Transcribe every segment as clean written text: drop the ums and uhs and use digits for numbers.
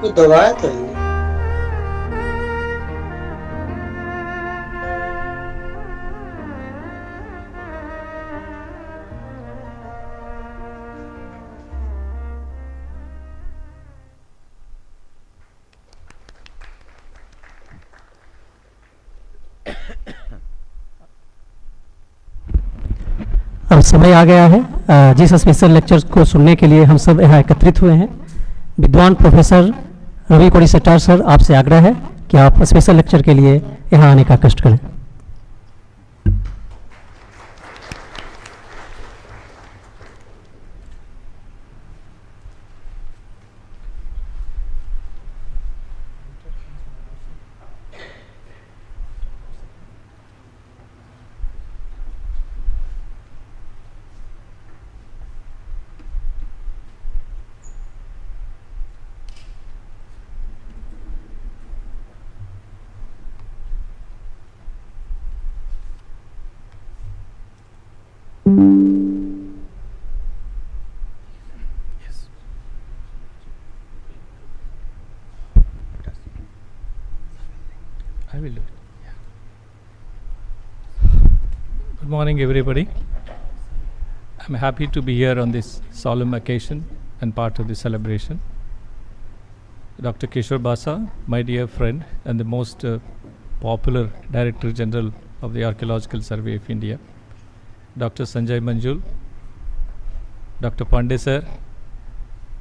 को दबाया था ये। अब समय आ गया है जिस स्पेशल लेक्चर को सुनने के लिए हम सब यहाँ एकत्रित हुए हैं। विद्वान प्रोफेसर रवि कोरिसेट्टार सर, आपसे आग्रह है कि आप स्पेशल लेक्चर के लिए यहाँ आने का कष्ट करें। I will do it. Yeah. Good morning, everybody. I'm happy to be here on this solemn occasion and part of the celebration. Dr. Kishore Basa, my dear friend and the most popular Director General of the Archaeological Survey of India, Dr. Sanjay Manjul, Dr. Pandey sir,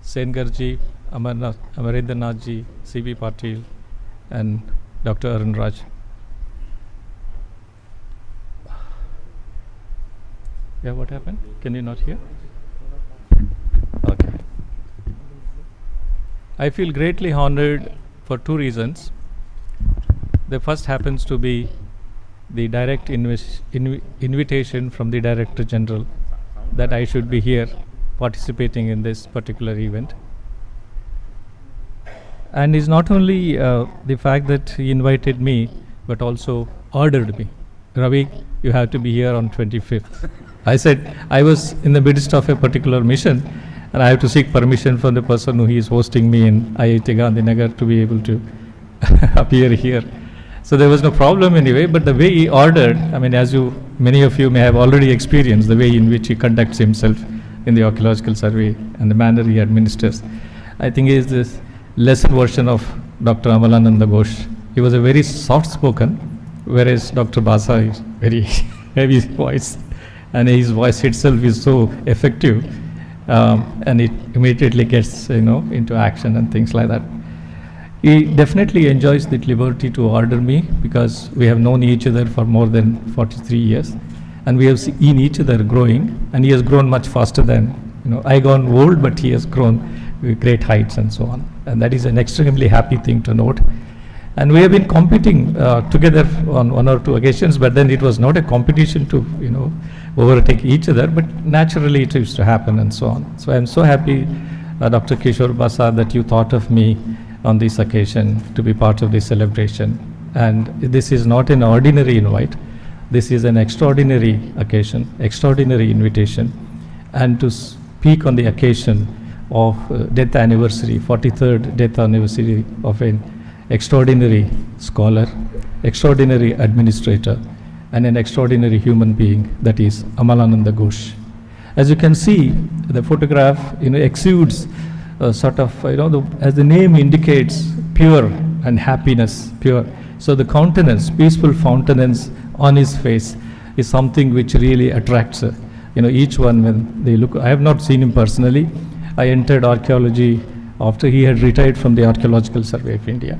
Sengarji, Amarendra ji, C.B. Patil, and Dr. Arun Raj. Yeah, what happened? Can you not hear? Okay. I feel greatly honored for two reasons. The first happens to be the direct invitation from the Director General that I should be here participating in this particular event. And it's not only the fact that he invited me, but also ordered me. Ravi, you have to be here on 25th. I said I was in the midst of a particular mission, and I have to seek permission from the person who is hosting me in IIT Gandhinagar to be able to appear here. So there was no problem anyway, but the way he ordered, I mean, as many of you may have already experienced, the way in which he conducts himself in the Archaeological Survey and the manner he administers, I think is this lesser version of Dr. Amalananda Ghosh. He was a very soft-spoken, whereas Dr. Basa is very heavy voice, and his voice itself is so effective, and it immediately gets into action and things like that. He definitely enjoys the liberty to order me because we have known each other for more than 43 years, and we have seen each other growing, and he has grown much faster than I gone old, but he has grown with great heights and so on, and that is an extremely happy thing to note. And we have been competing together on one or two occasions, but then it was not a competition to overtake each other, but naturally it used to happen and so on. So I am so happy, Dr. Kishore Basa, that you thought of me on this occasion to be part of this celebration. And this is not an ordinary invite. This is an extraordinary occasion, extraordinary invitation, and to speak on the occasion of death anniversary, 43rd death anniversary of an extraordinary scholar, extraordinary administrator, and an extraordinary human being, that is Amalananda Ghosh. As you can see, the photograph exudes sort of, as the name indicates, pure and happiness, pure. So the countenance, peaceful countenance on his face is something which really attracts each one when they look. I have not seen him personally. I entered archaeology after he had retired from the Archaeological Survey of India.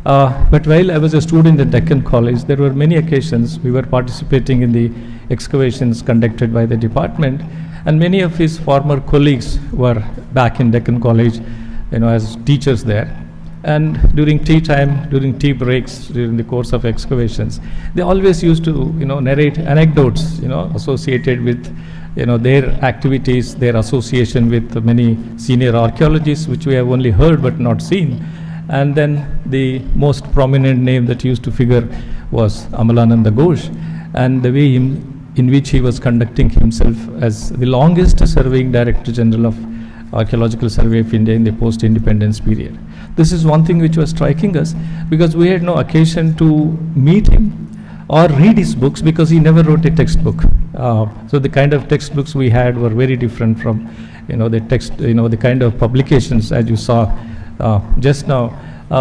But while I was a student at Deccan College, there were many occasions we were participating in the excavations conducted by the department, and many of his former colleagues were back in Deccan College, as teachers there. And during tea time, during tea breaks, during the course of excavations, they always used to, narrate anecdotes, associated with, their activities, their association with many senior archaeologists, which we have only heard but not seen. And then the most prominent name that used to figure was Amalananda Ghosh, and the way in which he was conducting himself as the longest serving Director General of Archaeological Survey of India in the post-independence period. This is one thing which was striking us, because we had no occasion to meet him or read his books, because he never wrote a textbook. So the kind of textbooks we had were very different from, the kind of publications as you saw just now.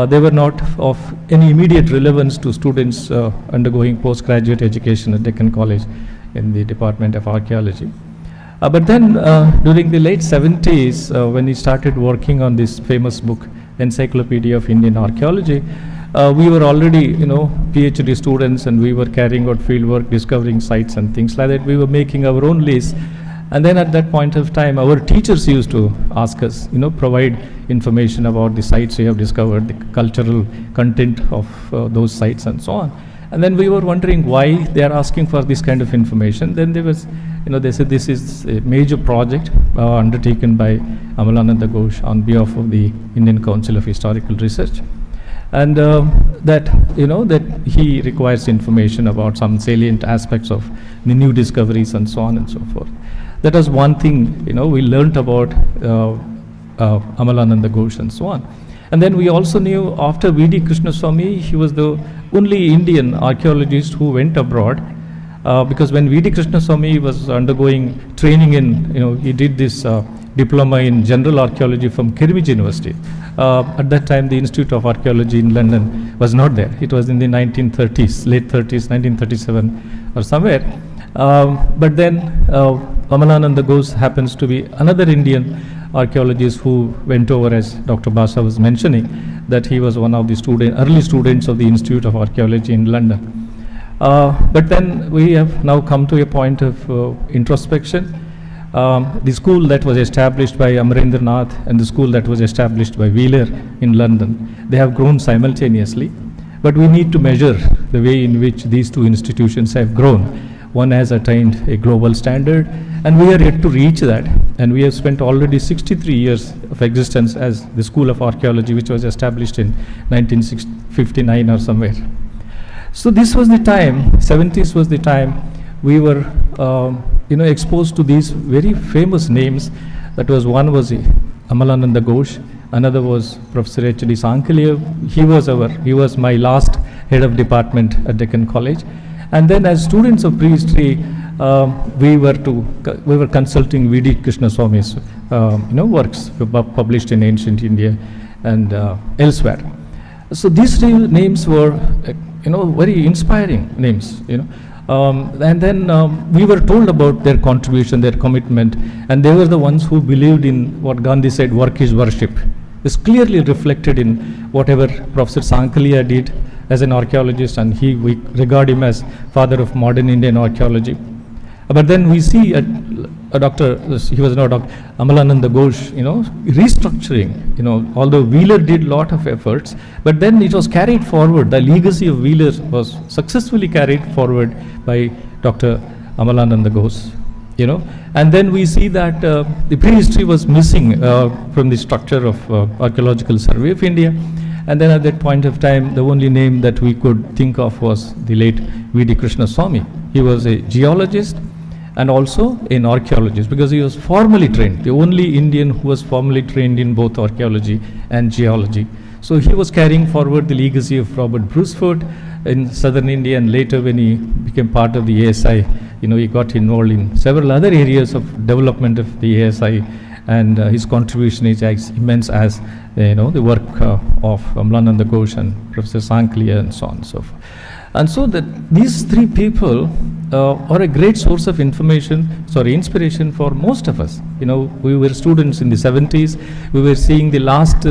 They were not of any immediate relevance to students undergoing postgraduate education at Deccan College in the Department of Archaeology. But then during the late 70s, when he started working on this famous book, Encyclopedia of Indian Archaeology, we were already, PhD students, and we were carrying out field work, discovering sites and things like that. We were making our own list. And then at that point of time, our teachers used to ask us, provide information about the sites we have discovered, the cultural content of those sites and so on. And then we were wondering why they are asking for this kind of information. Then there was, they said this is a major project undertaken by Amalananda Ghosh on behalf of the Indian Council of Historical Research. And that he requires information about some salient aspects of the new discoveries and so on and so forth. That was one thing, we learnt about Amalananda Ghosh and so on. And then we also knew after V.D. Krishnaswamy, he was the only Indian archaeologist who went abroad, because when V.D. Krishnaswamy was undergoing training in, he did this diploma in general archaeology from Cambridge University. At that time, the Institute of Archaeology in London was not there. It was in the 1930s, late 30s, 1937 or somewhere. But then Amalananda Ghosh happens to be another Indian archaeologist who went over, as Dr. Basha was mentioning, that he was one of the early students of the Institute of Archaeology in London. But then we have now come to a point of introspection. The school that was established by Amarendranath and the school that was established by Wheeler in London, they have grown simultaneously. But we need to measure the way in which these two institutions have grown. One has attained a global standard, and we are yet to reach that. And we have spent already 63 years of existence as the School of Archaeology, which was established in 1959 or somewhere. So this was the time, 70s was the time we were exposed to these very famous names. That was, one was Amalananda Ghosh, another was Professor H.D. Sankalia. He was my last head of department at Deccan College. And then as students of prehistory, we were consulting V.D. Krishnaswamy's works published in ancient India and elsewhere. So these names were very inspiring names, and then we were told about their contribution, their commitment, and they were the ones who believed in what Gandhi said, work is worship. It's clearly reflected in whatever Professor Sankalia did as an archaeologist, and we regard him as father of modern Indian archaeology. But then we see Amalananda Ghosh, restructuring, although Wheeler did lot of efforts, but then it was carried forward. The legacy of Wheeler was successfully carried forward by Dr. Amalananda Ghosh, and then we see that the prehistory was missing from the structure of Archaeological Survey of India. And then at that point of time, the only name that we could think of was the late V.D. Krishnaswamy. He was a geologist and also an archaeologist, because he was formally trained, the only Indian who was formally trained in both archaeology and geology. So he was carrying forward the legacy of Robert Brucefoot in southern India, and later when he became part of the ASI, he got involved in several other areas of development of the ASI, and his contribution is as immense as the work of Amalananda Ghosh and Professor Sankalia and so on and so forth. And so these three people are a great source of inspiration for most of us. We were students in the 70s. We were seeing the last,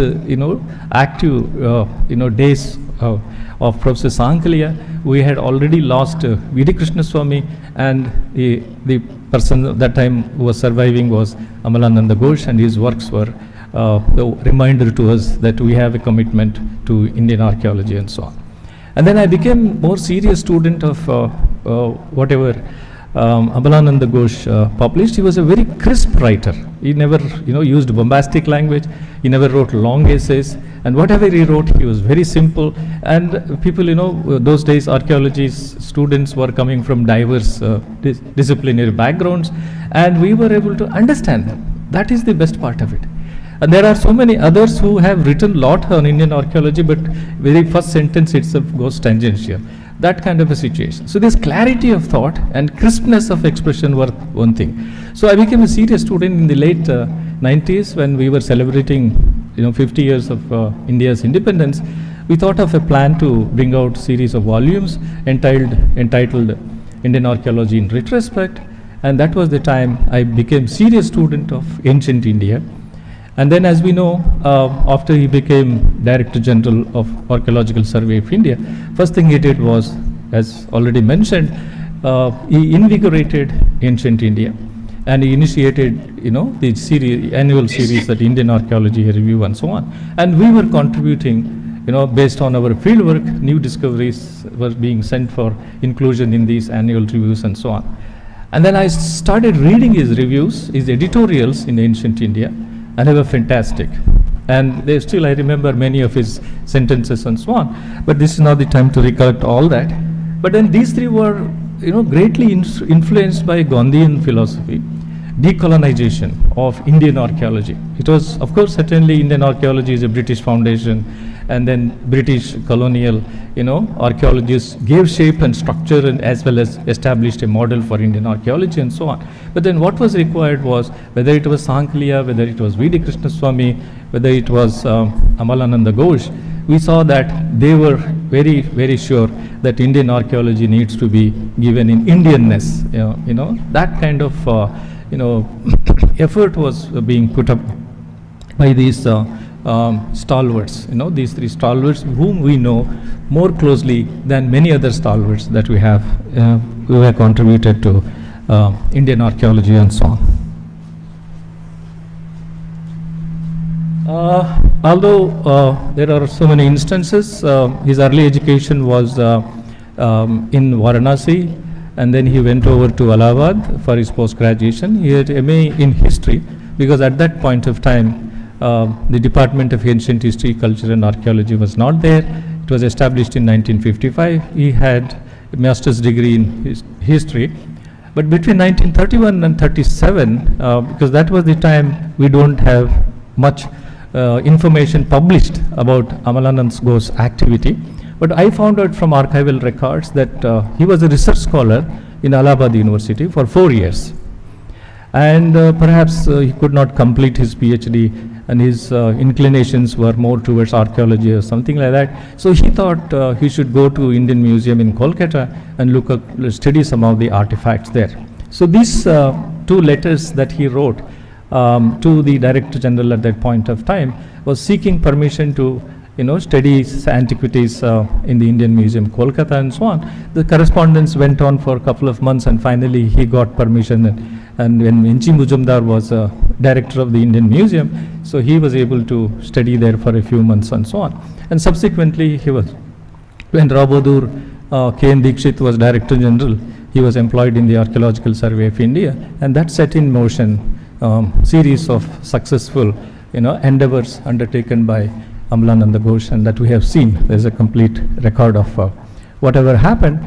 active, days of Professor Sankalia. We had already lost V.D. Krishnaswamy, and the person at that time who was surviving was Amalananda Ghosh, and his works were the reminder to us that we have a commitment to Indian archaeology and so on. And then I became more serious student of whatever Amalananda Ghosh published. He was a very crisp writer. He never used bombastic language. He never wrote long essays. And whatever he wrote, he was very simple. And people, those days archaeology students were coming from diverse disciplinary backgrounds, and we were able to understand them. That is the best part of it. And there are so many others who have written lot on Indian archaeology, but very first sentence itself goes tangential. That kind of a situation. So this clarity of thought and crispness of expression were one thing. So I became a serious student in the late 90s when we were celebrating 50 years of India's independence. We thought of a plan to bring out series of volumes entitled Indian Archaeology in Retrospect, and that was the time I became serious student of ancient India. And then, as we know, after he became Director General of Archaeological Survey of India, first thing he did was, as already mentioned, he invigorated ancient India, and he initiated, the annual series that Indian Archaeology Review and so on. And we were contributing, based on our fieldwork, new discoveries were being sent for inclusion in these annual reviews and so on. And then I started reading his reviews, his editorials in ancient India. And they were fantastic. And they still, I remember many of his sentences and so on. But this is not the time to recollect all that. But then these three were, greatly influenced by Gandhian philosophy, decolonization of Indian archaeology. It was, of course, certainly Indian archaeology is a British foundation, and then British colonial, archaeologists gave shape and structure and as well as established a model for Indian archaeology and so on. But then what was required was, whether it was Sankhliya, whether it was V.D. Krishnaswamy, whether it was Amalananda Ghosh, we saw that they were very, very sure that Indian archaeology needs to be given in Indianness. That kind of effort was being put up by these stalwarts, these three stalwarts whom we know more closely than many other stalwarts that we have who have contributed to Indian archaeology and so on. Although there are so many instances, his early education was in Varanasi, and then he went over to Allahabad for his post-graduation. He had MA in history, because at that point of time the Department of Ancient History, Culture and Archaeology was not there. It was established in 1955. He had a master's degree in history. But between 1931 and 37, because that was the time we don't have much information published about Amalananda Ghosh's activity. But I found out from archival records that he was a research scholar in Allahabad University for 4 years. And perhaps he could not complete his PhD, and his inclinations were more towards archaeology or something like that. So he thought he should go to Indian Museum in Kolkata and study some of the artifacts there. So these two letters that he wrote to the Director General at that point of time was seeking permission to study antiquities in the Indian Museum, Kolkata and so on. The correspondence went on for a couple of months, and finally he got permission. And when N.G. Mujumdar was director of the Indian Museum, so he was able to study there for a few months and so on. And subsequently when Rabadur K.N. Dikshit was Director General, he was employed in the Archaeological Survey of India, and that set in motion series of successful endeavors undertaken by Amalananda Ghosh, and that we have seen. There's a complete record of whatever happened.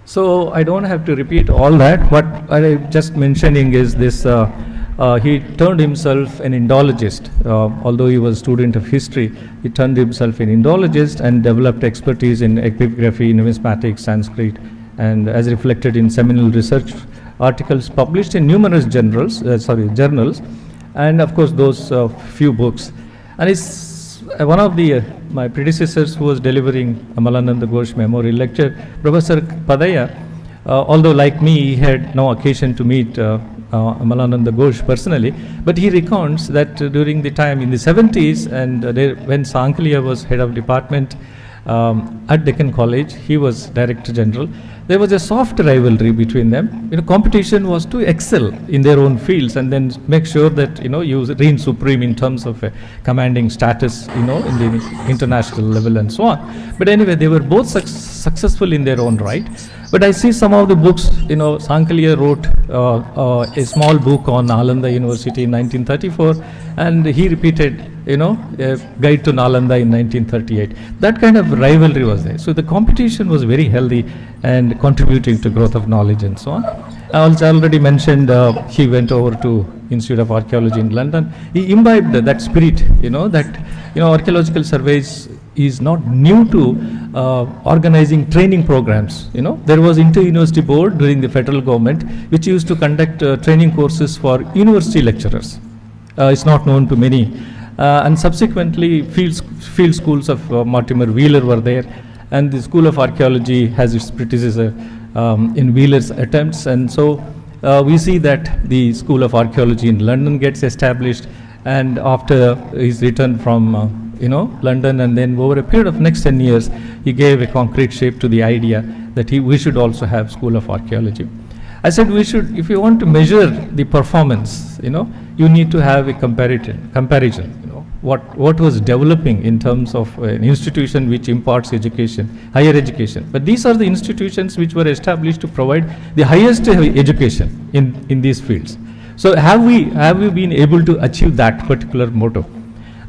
So I don't have to repeat all that. What I'm just mentioning is this, he turned himself an Indologist. Although he was a student of history, he turned himself an Indologist and developed expertise in epigraphy, numismatics, Sanskrit, and as reflected in seminal research articles published in numerous journals, and of course those few books. And it's one of the my predecessors who was delivering Amalananda Ghosh Memorial Lecture, Professor Padaya, although like me he had no occasion to meet Amalananda Ghosh personally, but he recounts that during the time in the 70s and when Sankhliya was head of department at Deccan College, he was Director General. There was a soft rivalry between them. Competition was to excel in their own fields and then make sure that you reign supreme in terms of commanding status, in the international level and so on. But anyway, they were both successful in their own right. But I see some of the books. Sankhliya wrote a small book on Nalanda University in 1934, and he repeated a guide to Nalanda in 1938. That kind of rivalry was there. So the competition was very healthy and contributing to growth of knowledge and so on. I also already mentioned he went over to Institute of Archaeology in London. He imbibed that spirit, that archaeological surveys is not new to organizing training programs. There was inter-university board during the federal government which used to conduct training courses for university lecturers. It's not known to many. And subsequently field schools of Mortimer Wheeler were there, and the School of Archaeology has its predecessor in Wheeler's attempts, and so we see that the School of Archaeology in London gets established, and after his return from London, and then over a period of next 10 years, he gave a concrete shape to the idea that we should also have School of Archaeology. I said we should, if you want to measure the performance, you need to have a comparison. What was developing in terms of an institution which imparts education, higher education. But these are the institutions which were established to provide the highest education in these fields. So have we been able to achieve that particular motto?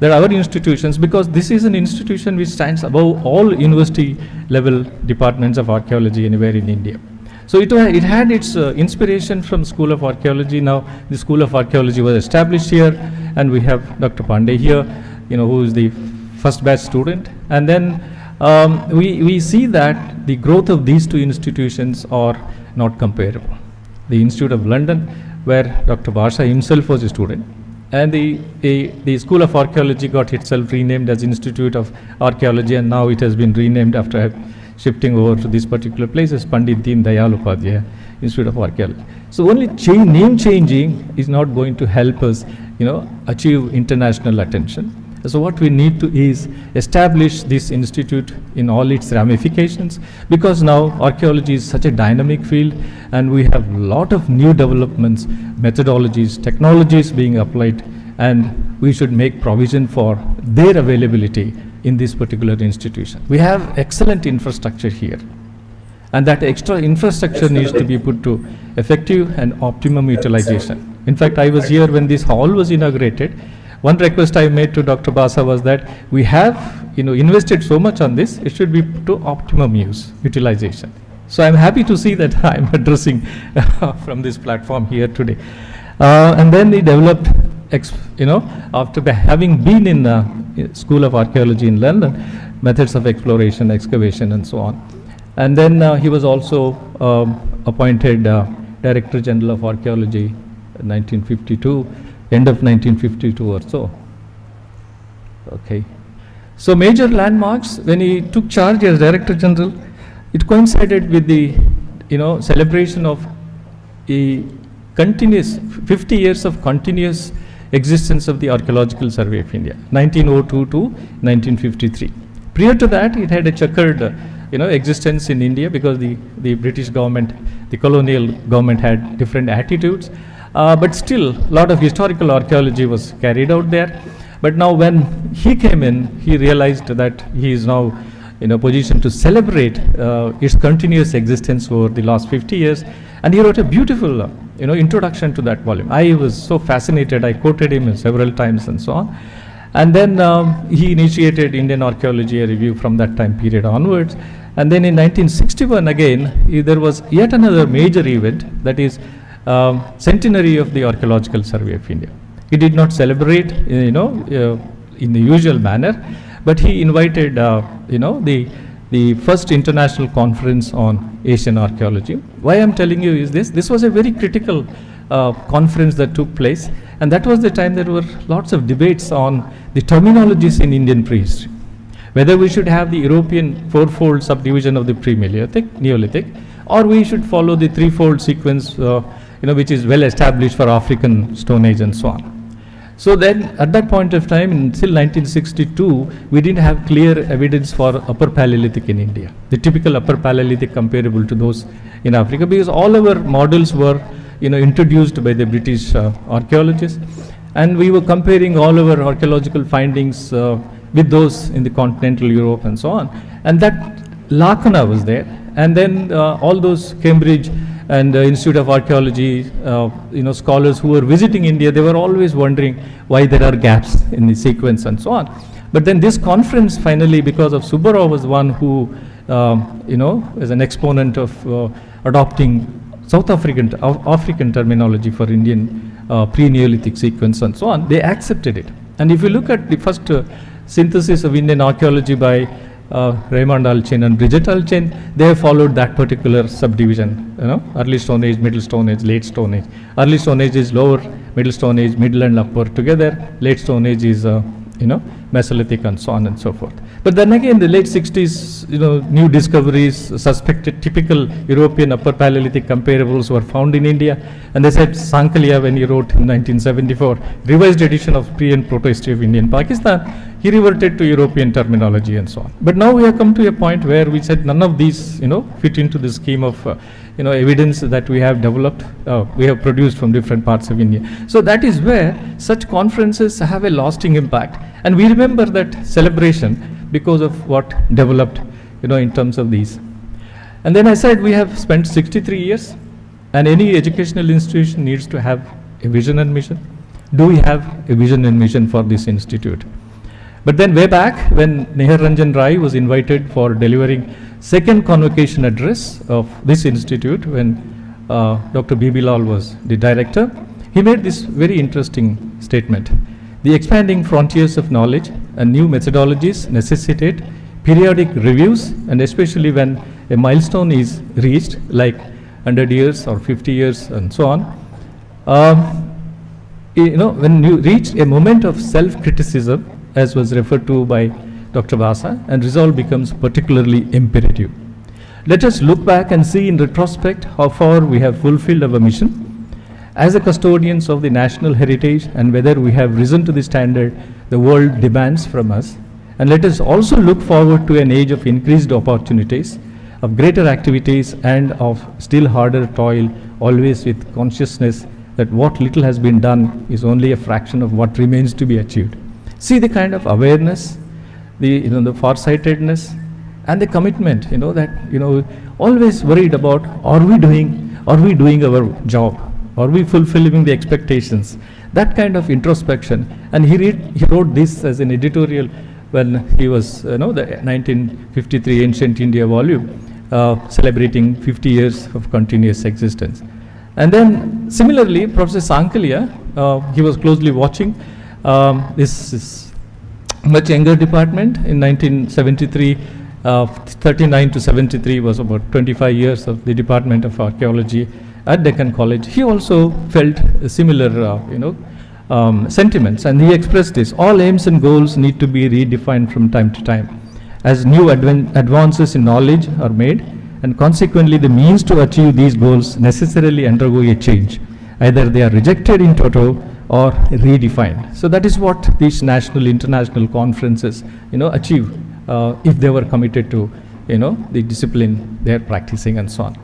That our institutions, because this is an institution which stands above all university level departments of archaeology anywhere in India. So it had its inspiration from School of Archaeology. Now the School of Archaeology was established here, and we have Dr. Pandey here, who is the first batch student. And then we see that the growth of these two institutions are not comparable. The Institute of London, where Dr. Basha himself was a student, and the School of Archaeology got itself renamed as Institute of Archaeology, and now it has been renamed after shifting over to this particular place as Pandit Deen Dayal Upadhyaya Institute of Archaeology. So only name changing is not going to help us, achieve international attention. So what we need to is establish this institute in all its ramifications, because now archaeology is such a dynamic field, and we have a lot of new developments, methodologies, technologies being applied, and we should make provision for their availability in this particular institution. We have excellent infrastructure here, and that extra infrastructure needs to be put to effective and optimum utilization. In fact, I was here when this hall was inaugurated. One request I made to Dr. Basa was that we have invested so much on this, it should be put to optimum utilization. So I'm happy to see that I'm addressing from this platform here today. And then he developed, after having been in School of Archaeology in London, methods of exploration, excavation, and so on. And then he was also appointed Director General of Archaeology in 1952, end of 1952 or so. Okay. So major landmarks, when he took charge as Director General, it coincided with the celebration of a continuous 50 years of continuous existence of the Archaeological Survey of India, 1902 to 1953. Prior to that, it had a checkered existence in India, because the British government, the colonial government, had different attitudes. But still, a lot of historical archaeology was carried out there. But now when he came in, he realized that he is now in a position to celebrate its continuous existence over the last 50 years. And he wrote a beautiful introduction to that volume. I was so fascinated, I quoted him several times and so on. And then he initiated Indian Archaeology, a review from that time period onwards. And then in 1961 again, there was yet another major event, that is centenary of the Archaeological Survey of India. He did not celebrate, in the usual manner, but he invited, the first international conference on Asian archaeology. Why I'm telling you is this was a very critical conference that took place, and that was the time there were lots of debates on the terminologies in Indian prehistory. Whether we should have the European fourfold subdivision of the pre-Neolithic, Neolithic, or we should follow the threefold sequence, which is well established for African Stone Age and so on. So then, at that point of time, until 1962, we didn't have clear evidence for Upper Paleolithic in India, the typical Upper Paleolithic comparable to those in Africa, because all our models were, introduced by the British archaeologists, and we were comparing all our archaeological findings with those in the continental Europe and so on, and that lacuna was there. And then all those Cambridge and Institute of Archaeology, scholars who were visiting India, they were always wondering why there are gaps in the sequence and so on. But then this conference finally, because of Subbarao was one who, as an exponent of adopting South African terminology for Indian pre-Neolithic sequence and so on, they accepted it. And if you look at the first synthesis of Indian archaeology by Raymond Alchin and Bridget Alchin, they have followed that particular subdivision, early Stone Age, Middle Stone Age, Late Stone Age. Early Stone Age is lower, Middle Stone Age, Middle and Upper together, Late Stone Age is Mesolithic and so on and so forth. But then again, the late 60s, new discoveries, suspected typical European Upper Paleolithic comparables were found in India. And they said Sankalia, when he wrote in 1974, revised edition of pre and proto-history of Indian Pakistan, he reverted to European terminology and so on. But now we have come to a point where we said none of these, fit into the scheme of, evidence that we have developed, we have produced from different parts of India. So that is where such conferences have a lasting impact. And we remember that celebration because of what developed, in terms of these. And then I said we have spent 63 years, and any educational institution needs to have a vision and mission. Do we have a vision and mission for this institute? But then way back when Nihar Ranjan Rai was invited for delivering second convocation address of this institute, when Dr. B.B. Lal was the director, he made this very interesting statement. The expanding frontiers of knowledge and new methodologies necessitate periodic reviews, and especially when a milestone is reached, like 100 years or 50 years and so on. When you reach a moment of self-criticism, as was referred to by Dr. Vasa, and resolve becomes particularly imperative. Let us look back and see in retrospect how far we have fulfilled our mission as a custodians of the national heritage, and whether we have risen to the standard the world demands from us. And let us also look forward to an age of increased opportunities, of greater activities, and of still harder toil, always with consciousness that what little has been done is only a fraction of what remains to be achieved. See the kind of awareness, the farsightedness, and the commitment, that always worried about, are we doing our job? Are we fulfilling the expectations? That kind of introspection. And he wrote this as an editorial when he was, the 1953 Ancient India volume, celebrating 50 years of continuous existence. And then similarly, Professor Sankalia, he was closely watching this much younger department in 1973. 39 to 73 was about 25 years of the Department of Archaeology at Deccan College. He also felt similar, sentiments, and he expressed this: all aims and goals need to be redefined from time to time, as new advances in knowledge are made, and consequently the means to achieve these goals necessarily undergo a change. Either they are rejected in toto or redefined. So that is what these national, international conferences, achieve if they were committed to, the discipline they are practicing and so on.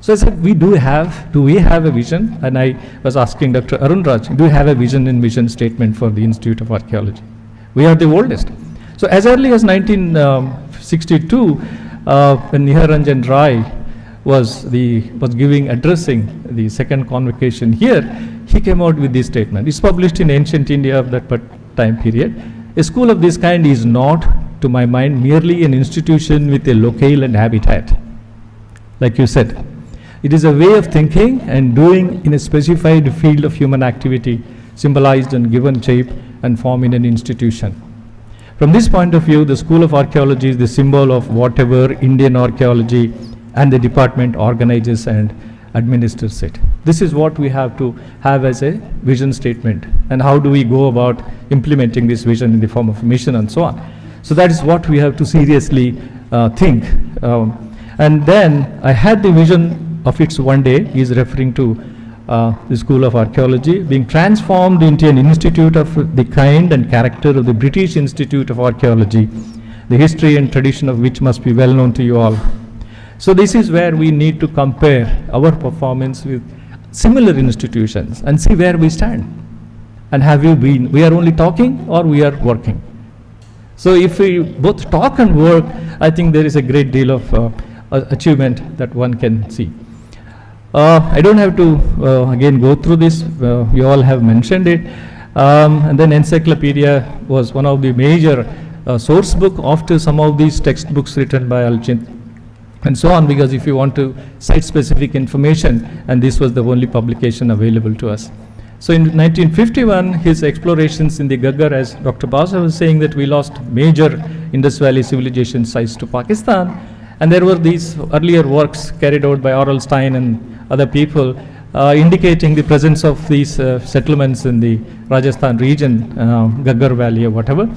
So I said, do we have a vision? And I was asking Dr. Arun Raj, do we have a vision and mission statement for the Institute of Archaeology? We are the oldest. So as early as 1962, when Nihar Ranjan Rai was addressing the second convocation here, he came out with this statement. It's published in Ancient India of that time period. A school of this kind is not, to my mind, merely an institution with a locale and habitat. Like you said, it is a way of thinking and doing in a specified field of human activity, symbolized and given shape and form in an institution. From this point of view, the School of Archaeology is the symbol of whatever Indian archaeology and the department organizes and administers it. This is what we have to have as a vision statement, and how do we go about implementing this vision in the form of a mission and so on. So that is what we have to seriously think. And then I had the vision of its one day. He is referring to the School of Archaeology being transformed into an institute of the kind and character of the British Institute of Archaeology, the history and tradition of which must be well known to you all. So this is where we need to compare our performance with similar institutions and see where we stand. And have you been, we are only talking or we are working? So if we both talk and work, I think there is a great deal of achievement that one can see. I don't have to again go through this, you all have mentioned it. And then encyclopedia was one of the major source book after some of these textbooks written by Alchin and so on, because if you want to cite specific information, and this was the only publication available to us. So in 1951, his explorations in the Gaggar, as Dr. Basa was saying, that we lost major Indus Valley civilization sites to Pakistan, and there were these earlier works carried out by Orlstein and other people indicating the presence of these settlements in the Rajasthan region, Gaggar Valley or whatever.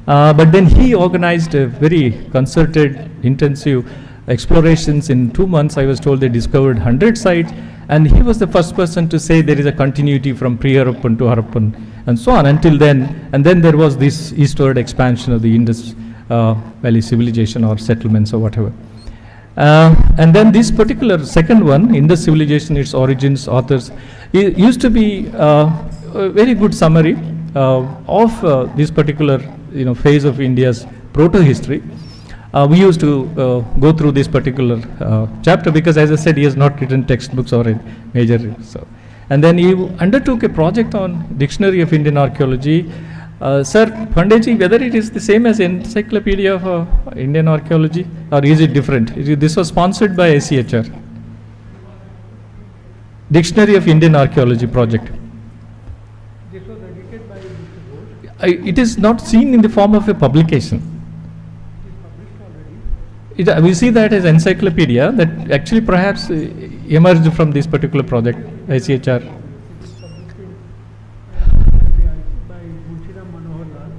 But then he organized a very concerted, intensive explorations. In 2 months, I was told they discovered 100 sites, and he was the first person to say there is a continuity from pre-Harappan to Harappan and so on until then. And then there was this eastward expansion of the Indus Valley civilization or settlements or whatever. And then this particular second one, Indus civilization, its origins, authors, it used to be a very good summary of this particular phase of India's proto-history. We used to go through this particular chapter because, as I said, he has not written textbooks or a major. So, and then he undertook a project on Dictionary of Indian Archaeology. Sir Pandeyji, whether it is the same as Encyclopedia of Indian Archaeology, or is it different? This was sponsored by ACHR. Dictionary of Indian Archaeology project. This was edited by Mr. Ghosh. It is not seen in the form of a publication. It is published already. We see that as encyclopedia that actually perhaps emerged from this particular project, ICHR. By Munshi-Ram Manohar Lal.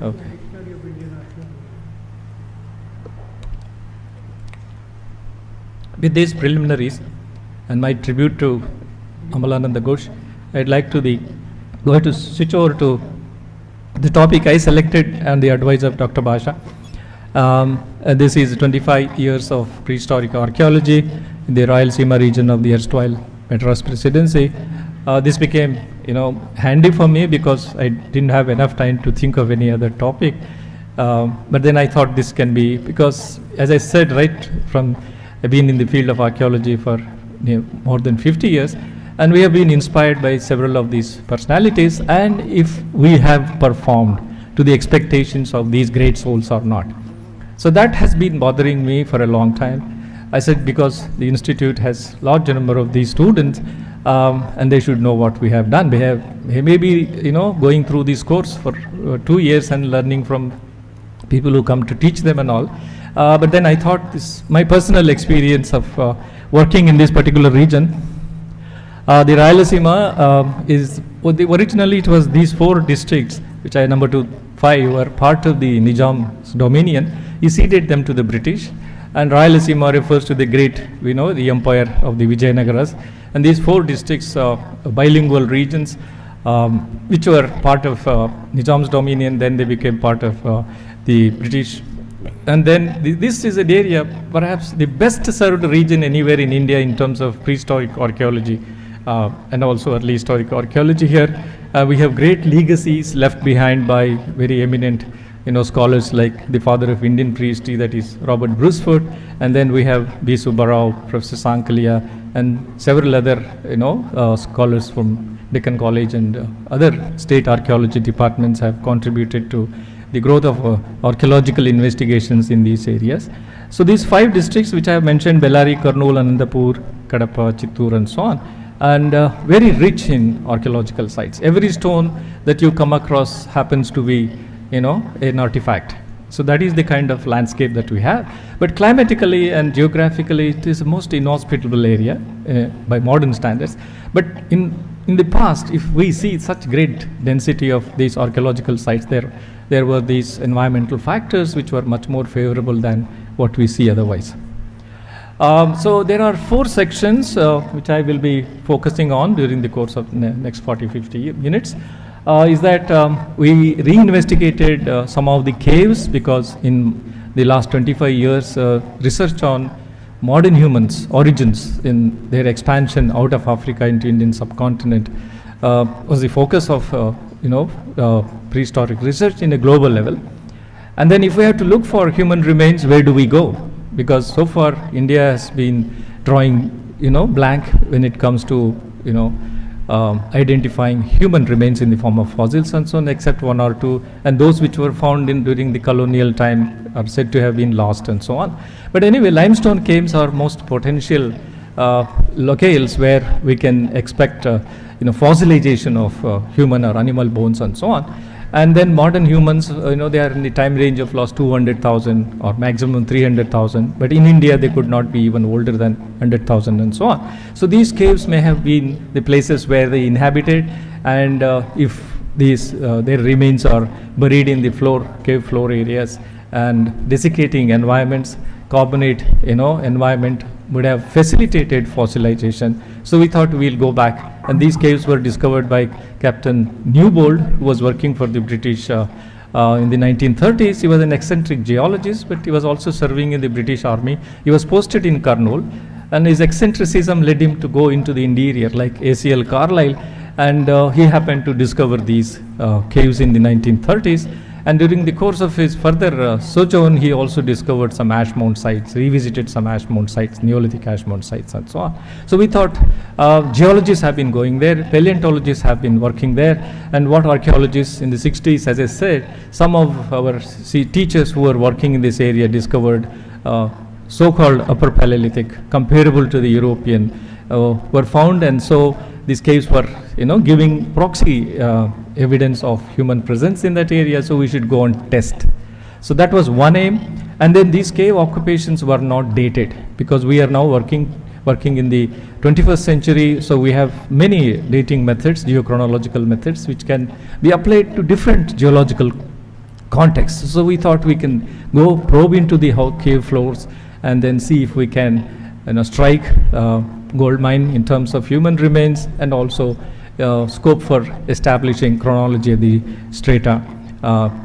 Okay. Dictionary of Indian Archaeology. With these preliminaries and my tribute to Amalananda Ghosh, I'd like to go ahead to switch over to the topic I selected and the advice of Dr. Basha. This is 25 years of prehistoric archaeology in the Rayalaseema region of the erstwhile Madras Presidency. This became, handy for me because I didn't have enough time to think of any other topic. But then I thought this can be, because as I said, right from, I've been in the field of archaeology for more than 50 years, and we have been inspired by several of these personalities, and if we have performed to the expectations of these great souls or not. So that has been bothering me for a long time. I said because the institute has large number of these students, and they should know what we have done. They may be going through this course for 2 years and learning from people who come to teach them and all. But then I thought my personal experience of working in this particular region, the Rayalaseema originally it was these 4 districts, which I number 5 were part of the Nizam's dominion. He ceded them to the British, and Rayalaseema refers to the great, the empire of the Vijayanagaras. And these 4 districts, bilingual regions, which were part of Nizam's dominion, then they became part of the British. And then this is an area, perhaps the best served region anywhere in India in terms of prehistoric archaeology and also early historic archaeology here. We have great legacies left behind by very eminent scholars like the father of Indian prehistory, that is Robert Brucefoot, and then we have B. Subbarao, Professor Sankalia, and several other scholars from Deccan College and other state archaeology departments have contributed to the growth of archaeological investigations in these areas. So these 5 districts which I have mentioned, Bellary, Kurnool, Anandapur, Kadapa, Chittoor and so on, and very rich in archaeological sites. Every stone that you come across happens to be an artifact. So that is the kind of landscape that we have. But climatically and geographically, it is the most inhospitable area by modern standards. But in the past, if we see such great density of these archaeological sites, there were these environmental factors which were much more favorable than what we see otherwise. So there are 4 sections which I will be focusing on during the course of next 40-50 minutes. Is that we reinvestigated some of the caves, because in the last 25 years research on modern humans' origins in their expansion out of Africa into Indian subcontinent was the focus of prehistoric research in a global level. And then if we have to look for human remains, where do we go? because so far India has been drawing, blank when it comes to, identifying human remains in the form of fossils and so on, except one or two, and those which were found during the colonial time are said to have been lost and so on. But anyway, limestone caves are most potential locales where we can expect fossilization of human or animal bones and so on. And then modern humans, they are in the time range of last 200,000 or maximum 300,000. But in India, they could not be even older than 100,000 and so on. So these caves may have been the places where they inhabited, and if their remains are buried in the cave floor areas and desiccating environments, carbonate, environment would have facilitated fossilization. So we thought we'll go back, and these caves were discovered by Captain Newbold, who was working for the British in the 1930s. He was an eccentric geologist, but he was also serving in the British Army. He was posted in Kurnool, and his eccentricism led him to go into the interior, like A.C.L. Carlyle, and he happened to discover these caves in the 1930s. And during the course of his further sojourn, he also discovered some ash mound sites, revisited some ash mound sites, Neolithic ash mound sites, and so on. So we thought geologists have been going there, paleontologists have been working there, and what archaeologists in the 60s, as I said, some of our teachers who were working in this area discovered so-called Upper Paleolithic, comparable to the European, were found, and so these caves were, giving proxy evidence of human presence in that area, so we should go and test. So that was one aim. And then these cave occupations were not dated, because we are now working in the 21st century, so we have many dating methods, geochronological methods, which can be applied to different geological contexts. So we thought we can go probe into the cave floors and then see if we can strike gold mine in terms of human remains, and also scope for establishing chronology of the strata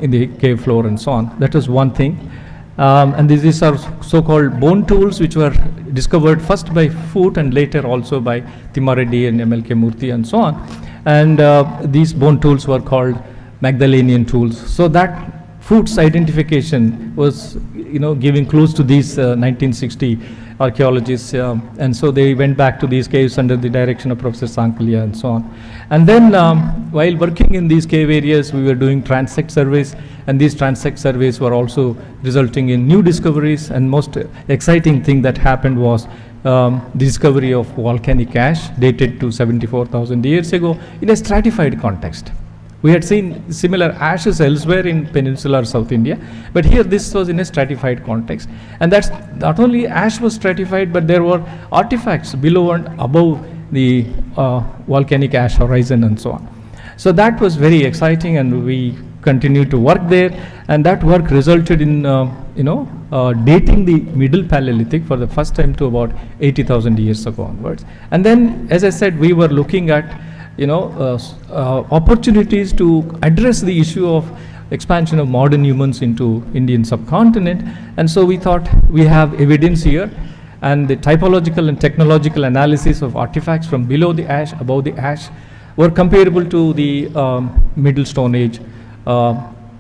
in the cave floor and so on. That was one thing. And these are so-called bone tools, which were discovered first by Foote and later also by Timareddy and M.L.K. Murthy and so on. And these bone tools were called Magdalenian tools. So that Foote's identification was, giving clues to these 1960 archaeologists, and so they went back to these caves under the direction of Professor Sankalia and so on. And then while working in these cave areas, we were doing transect surveys, and these transect surveys were also resulting in new discoveries. And most exciting thing that happened was the discovery of volcanic ash dated to 74,000 years ago in a stratified context. We had seen similar ashes elsewhere in peninsular South India, but here this was in a stratified context. And that's not only ash was stratified, but there were artifacts below and above the volcanic ash horizon and so on. So that was very exciting, and we continued to work there, and that work resulted in dating the Middle Paleolithic for the first time to about 80,000 years ago onwards. And then, as I said, we were looking at opportunities to address the issue of expansion of modern humans into Indian subcontinent. And so we thought we have evidence here, and the typological and technological analysis of artifacts from below the ash, above the ash, were comparable to the Middle Stone Age,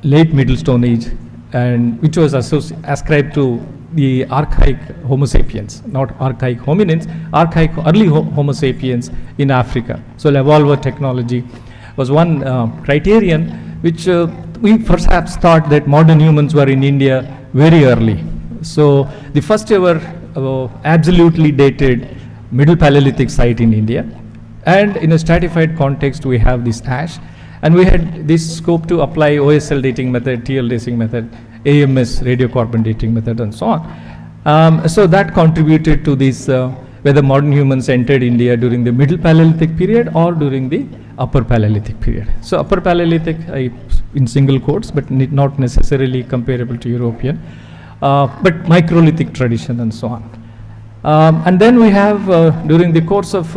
late Middle Stone Age, and which was ascribed to the archaic Homo sapiens, not archaic hominins, archaic early Homo sapiens in Africa. So evolver technology was one criterion which we perhaps thought that modern humans were in India very early. So the first ever absolutely dated Middle Paleolithic site in India, and in a stratified context we have this ash, and we had this scope to apply OSL dating method, TL dating method, AMS radiocarbon dating method, and so on. So that contributed to this whether modern humans entered India during the Middle Paleolithic period or during the Upper Paleolithic period. So Upper Paleolithic in single quotes, but not necessarily comparable to European, but microlithic tradition and so on. And then we have during the course of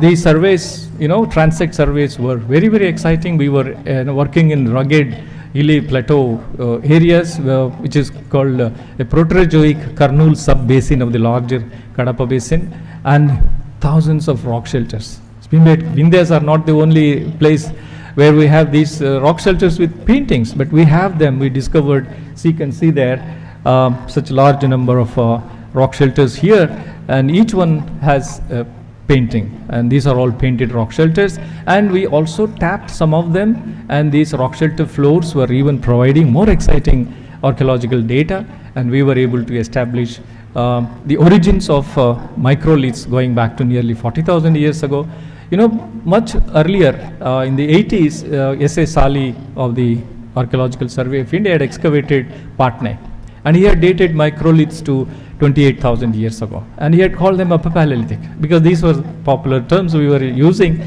these surveys, transect surveys were very, very exciting. We were working in rugged hilly plateau areas, which is called a Proterozoic Kurnool sub-basin of the larger Kadapa basin, and thousands of rock shelters. Vindhyas are not the only place where we have these rock shelters with paintings, but we have them. We discovered, so you can see there, such large number of rock shelters here, and each one has a painting, and these are all painted rock shelters. And we also tapped some of them, and these rock shelter floors were even providing more exciting archaeological data, and we were able to establish the origins of microliths going back to nearly 40,000 years ago. You know, much earlier, in the 80s, S.A. Sali of the Archaeological Survey of India had excavated Patna, and he had dated microliths to 28,000 years ago, and he had called them Upper Paleolithic because these were popular terms we were using,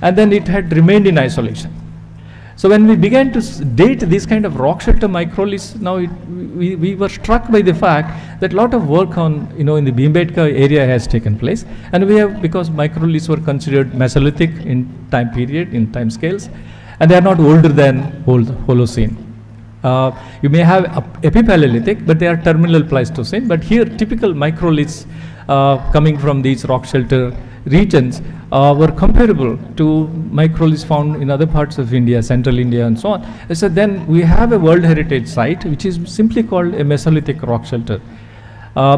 and then it had remained in isolation. So when we began to date these kind of rock shelter microliths, now we were struck by the fact that a lot of work on, you know, in the Bhimbetka area has taken place, and we have, because microliths were considered Mesolithic in time period, in time scales, and they are not older than Holocene. You may have Epipaleolithic, but they are terminal Pleistocene. But here, typical microliths coming from these rock shelter regions were comparable to microliths found in other parts of India, central India, and so on. So then we have a World Heritage Site, which is simply called a Mesolithic rock shelter.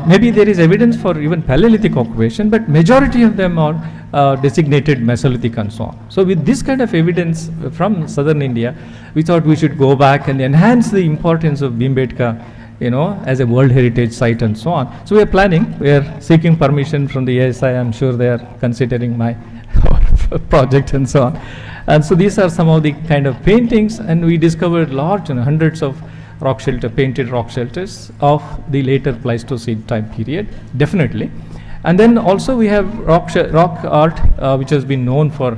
Maybe there is evidence for even Paleolithic occupation, but majority of them are designated Mesolithic and so on. So with this kind of evidence from southern India, we thought we should go back and enhance the importance of Bhimbetka, you know, as a World Heritage Site and so on. So we are planning, we are seeking permission from the ASI. I'm sure they are considering my project and so on. And so these are some of the kind of paintings, and we discovered large, you know, hundreds of rock shelter, painted rock shelters of the later Pleistocene time period, definitely. And then also we have rock art, which has been known for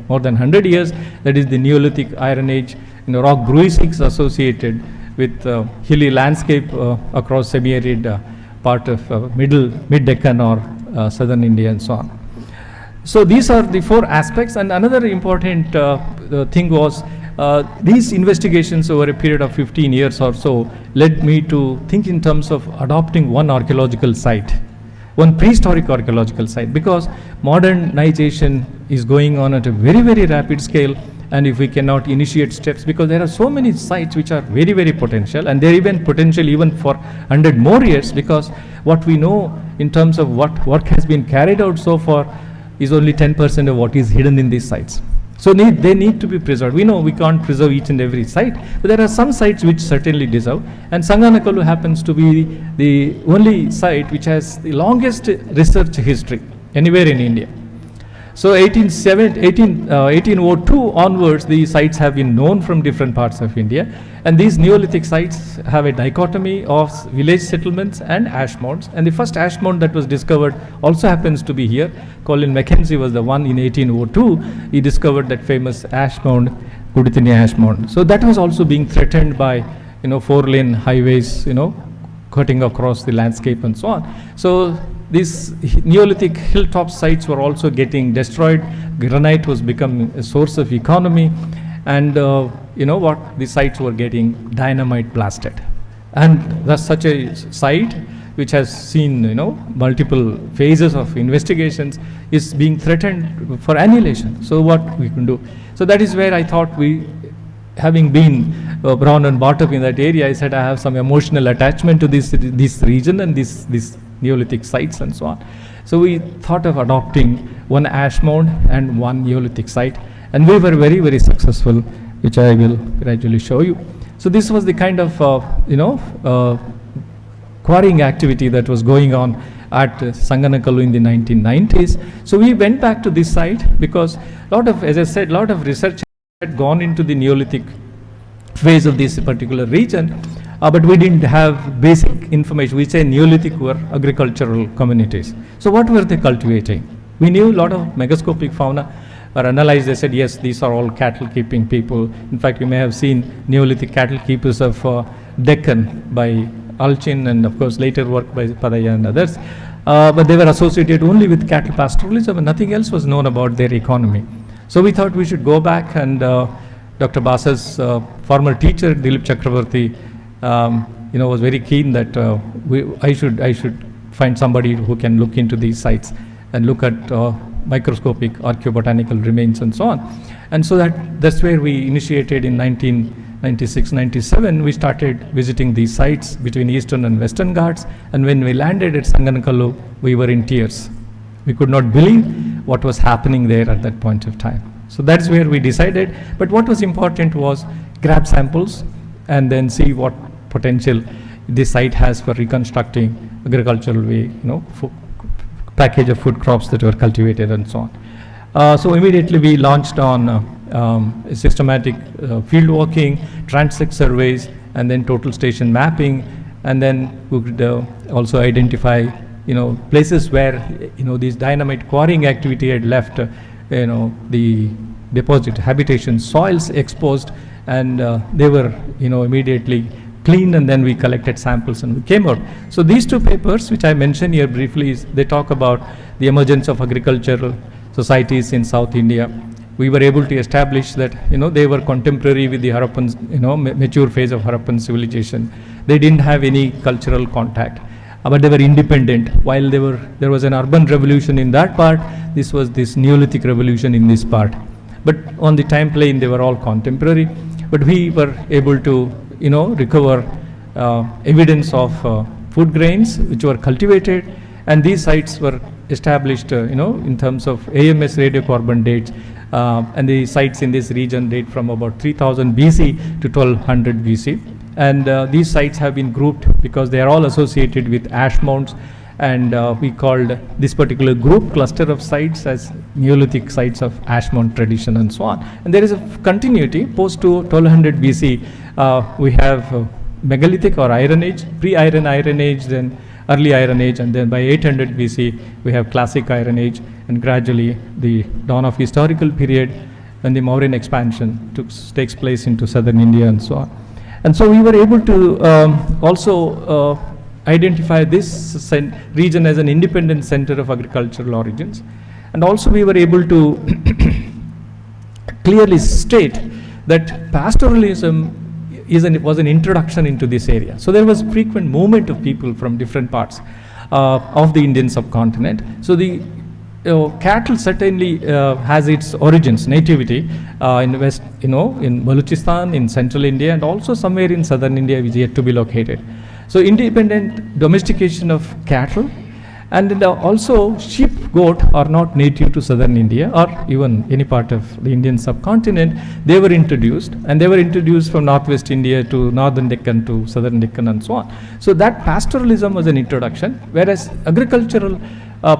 more than 100 years. That is the Neolithic Iron Age, you know, rock bruisings associated with hilly landscape across semi-arid part of mid-Deccan or southern India and so on. So these are the four aspects. And another important thing was these investigations over a period of 15 years or so led me to think in terms of adopting one archaeological site, one prehistoric archaeological site, because modernization is going on at a very, very rapid scale. And if we cannot initiate steps, because there are so many sites which are very, very potential, and they're even potential even for 100 more years, because what we know in terms of what work has been carried out so far is only 10% of what is hidden in these sites. So they need to be preserved. We know we can't preserve each and every site, but there are some sites which certainly deserve. And Sanganakalu happens to be the only site which has the longest research history anywhere in India. So 1802 onwards, the sites have been known from different parts of India. And these Neolithic sites have a dichotomy of village settlements and ash mounds. And the first ash mound that was discovered also happens to be here. Colin Mackenzie was the one in 1802. He discovered that famous ash mound, Gudithini ash mound. So that was also being threatened by, you know, 4-lane highways, you know, cutting across the landscape and so on. So these Neolithic hilltop sites were also getting destroyed. Granite was becoming a source of economy, and you know what, the sites were getting dynamite blasted. And thus such a site which has seen, you know, multiple phases of investigations is being threatened for annihilation. So what we can do? So that is where I thought we, having been born and brought up in that area, I said I have some emotional attachment to this region and this Neolithic sites and so on. So we thought of adopting one ash mound and one Neolithic site, and we were very, very successful, which I will gradually show you. So this was the kind of quarrying activity that was going on at Sanganakalu in the 1990s. So we went back to this site because as I said, a lot of research had gone into the Neolithic phase of this particular region, but we didn't have basic information. We say Neolithic were agricultural communities. So what were they cultivating? We knew a lot of megascopic fauna were analyzed. They said, yes, these are all cattle keeping people. In fact, you may have seen Neolithic cattle keepers of Deccan by Alchin, and of course later work by Padaya and others. But they were associated only with cattle pastoralism, and nothing else was known about their economy. So we thought we should go back, and Dr. Basa's former teacher, Dilip Chakravarti, was very keen that I should find somebody who can look into these sites and look at microscopic archaeobotanical remains and so on. And so that's where we initiated in 96, 97, we started visiting these sites between Eastern and Western Ghats. And when we landed at Sanganakalu, we were in tears. We could not believe what was happening there at that point of time. So that's where we decided. But what was important was grab samples and then see what potential this site has for reconstructing agricultural way, package of food crops that were cultivated and so on. So immediately we launched on systematic field walking, transect surveys, and then total station mapping, and then we could also identify places where this dynamite quarrying activity had left the deposit habitation soils exposed, and they were immediately cleaned, and then we collected samples and we came out. So these two papers which I mentioned here briefly, they talk about the emergence of agricultural societies in South India. We were able to establish that they were contemporary with the Harappan, mature phase of Harappan civilization. They didn't have any cultural contact, but they were independent. While there was an urban revolution in that part, this was this Neolithic revolution in this part. But on the time plane, they were all contemporary. But we were able to recover evidence of food grains which were cultivated, and these sites were established in terms of AMS radiocarbon dates, and the sites in this region date from about 3000 BC to 1200 BC, and these sites have been grouped because they are all associated with ash mounds, and we called this particular group cluster of sites as Neolithic sites of ash mount tradition and so on. And there is a continuity post to 1200 BC. We have megalithic or Iron Age, pre-Iron Age, then early Iron Age, and then by 800 BC we have classic Iron Age, and gradually the dawn of historical period when the Mauryan expansion takes place into southern India and so on. And so we were able to also identify this region as an independent center of agricultural origins, and also we were able to clearly state that pastoralism was an introduction into this area. So there was frequent movement of people from different parts of the Indian subcontinent. So the cattle certainly has its origins, nativity in west, in Balochistan, in central India, and also somewhere in southern India which is yet to be located. So independent domestication of cattle, and also sheep, goat are not native to southern India or even any part of the Indian subcontinent. They were introduced, and they were introduced from northwest India to northern Deccan to southern Deccan and so on. So that pastoralism was an introduction, whereas agricultural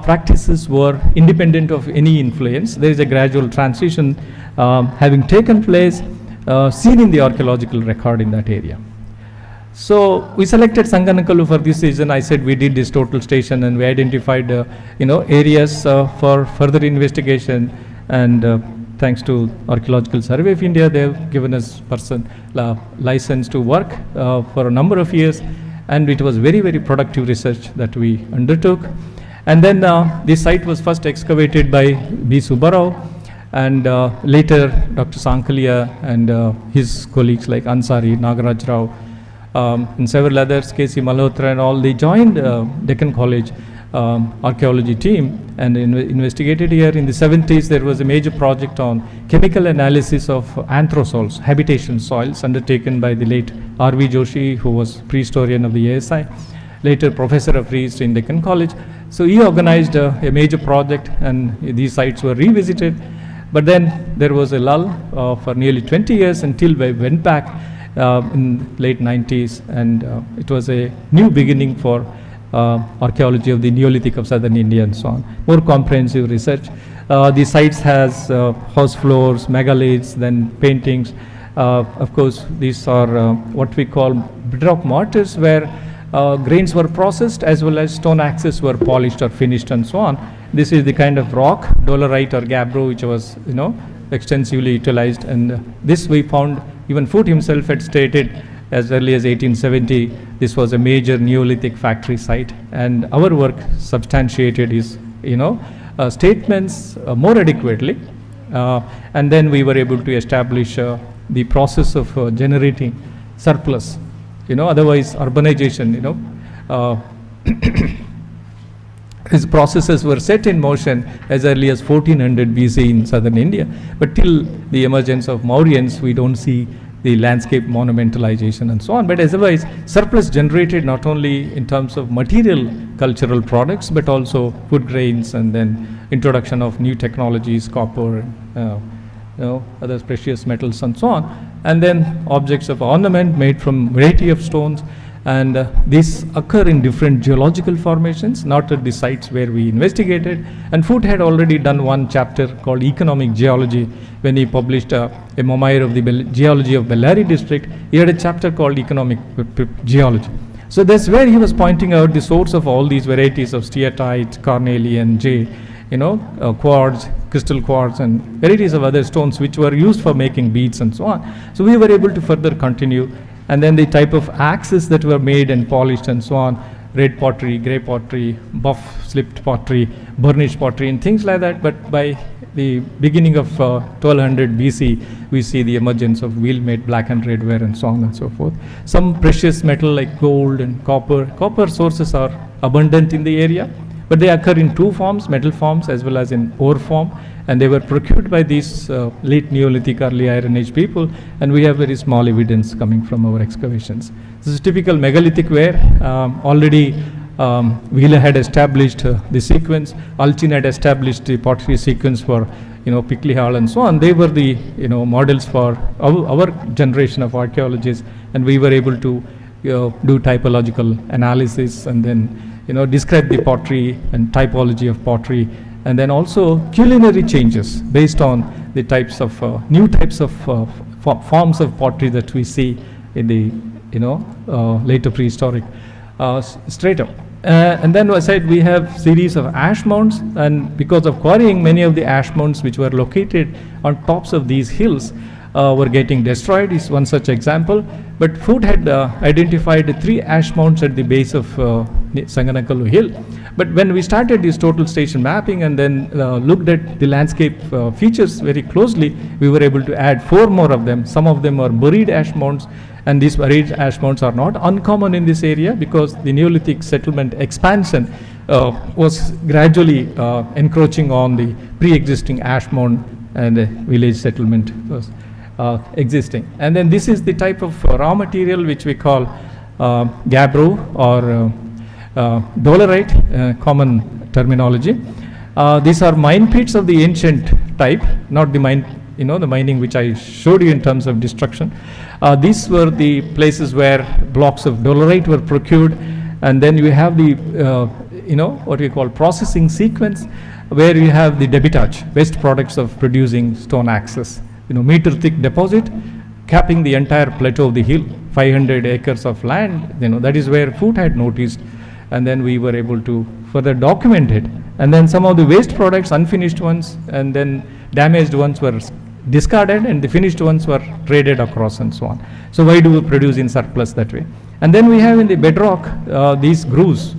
practices were independent of any influence. There is a gradual transition having taken place, seen in the archaeological record in that area. So we selected Sanganakalu for this reason. I said we did this total station, and we identified areas for further investigation, and thanks to Archaeological Survey of India, they have given us license to work for a number of years, and it was very, very productive research that we undertook. And then this site was first excavated by B. Subbarao, and later Dr. Sankalia and his colleagues like Ansari, Nagaraj Rao, and several others, K.C. Malhotra, and all, they joined Deccan College archaeology team and investigated here. In the 70s, there was a major project on chemical analysis of anthrosols, habitation soils, undertaken by the late R.V. Joshi, who was prehistorian of the ASI, later professor of prehistory in Deccan College. So he organized a major project, and these sites were revisited. But then there was a lull for nearly 20 years until we went back in late 90s, and it was a new beginning for archaeology of the Neolithic of southern India and so on. More comprehensive research. The sites has house floors, megaliths, then paintings. Of course, these are what we call bedrock mortars, where grains were processed as well as stone axes were polished or finished and so on. This is the kind of rock, dolerite or gabbro, which was extensively utilized, and this we found. Even Foote himself had stated as early as 1870 this was a major Neolithic factory site, and our work substantiated his statements more adequately, and then we were able to establish the process of generating surplus. Otherwise urbanization, his processes were set in motion as early as 1400 BC in southern India, but till the emergence of Mauryans, we don't see the landscape monumentalization and so on. But otherwise, surplus generated not only in terms of material cultural products, but also food grains, and then introduction of new technologies, copper, other precious metals and so on. And then objects of ornament made from variety of stones. And these occur in different geological formations, not at the sites where we investigated. And Foote had already done one chapter called Economic Geology when he published a memoir of the geology of Bellary district. He had a chapter called Economic Geology. So that's where he was pointing out the source of all these varieties of steatite, carnelian, jade, quartz, crystal quartz, and varieties of other stones which were used for making beads and so on. So we were able to further continue. And then the type of axes that were made and polished and so on, red pottery, grey pottery, buff slipped pottery, burnished pottery, and things like that. But by the beginning of 1200 BC, we see the emergence of wheel-made black and red ware and so on and so forth. Some precious metal like gold and copper. Copper sources are abundant in the area, but they occur in two forms, metal forms as well as in ore form. And they were procured by these late Neolithic, early Iron Age people, and we have very small evidence coming from our excavations. This is typical megalithic ware. Already Wheeler had established the sequence. Alchin had established the pottery sequence for Pickley Hall and so on. They were the models for our generation of archaeologists, and we were able to do typological analysis and then describe the pottery and typology of pottery. And then also culinary changes based on the types of new types of forms of pottery that we see in the later prehistoric stratum. And then as I said, we have series of ash mounds, and because of quarrying, many of the ash mounds which were located on tops of these hills were getting destroyed is one such example. But Foote had identified 3 ash mounds at the base of Sanganakalu hill. But when we started this total station mapping and then looked at the landscape features very closely, we were able to add 4 more of them. Some of them are buried ash mounds, and these buried ash mounds are not uncommon in this area because the Neolithic settlement expansion was gradually encroaching on the pre-existing ash mound, and the village settlement was existing. And then this is the type of raw material which we call gabbro or dolerite, common terminology. These are mine pits of the ancient type, not the mine, the mining which I showed you in terms of destruction. These were the places where blocks of dolerite were procured, and then you have the, what we call processing sequence, where you have the debitage, waste products of producing stone axes, meter thick deposit, capping the entire plateau of the hill, 500 acres of land, that is where Foote had noticed. And then we were able to further document it. And then some of the waste products, unfinished ones, and then damaged ones were discarded, and the finished ones were traded across and so on. So why do we produce in surplus that way? And then we have in the bedrock these grooves,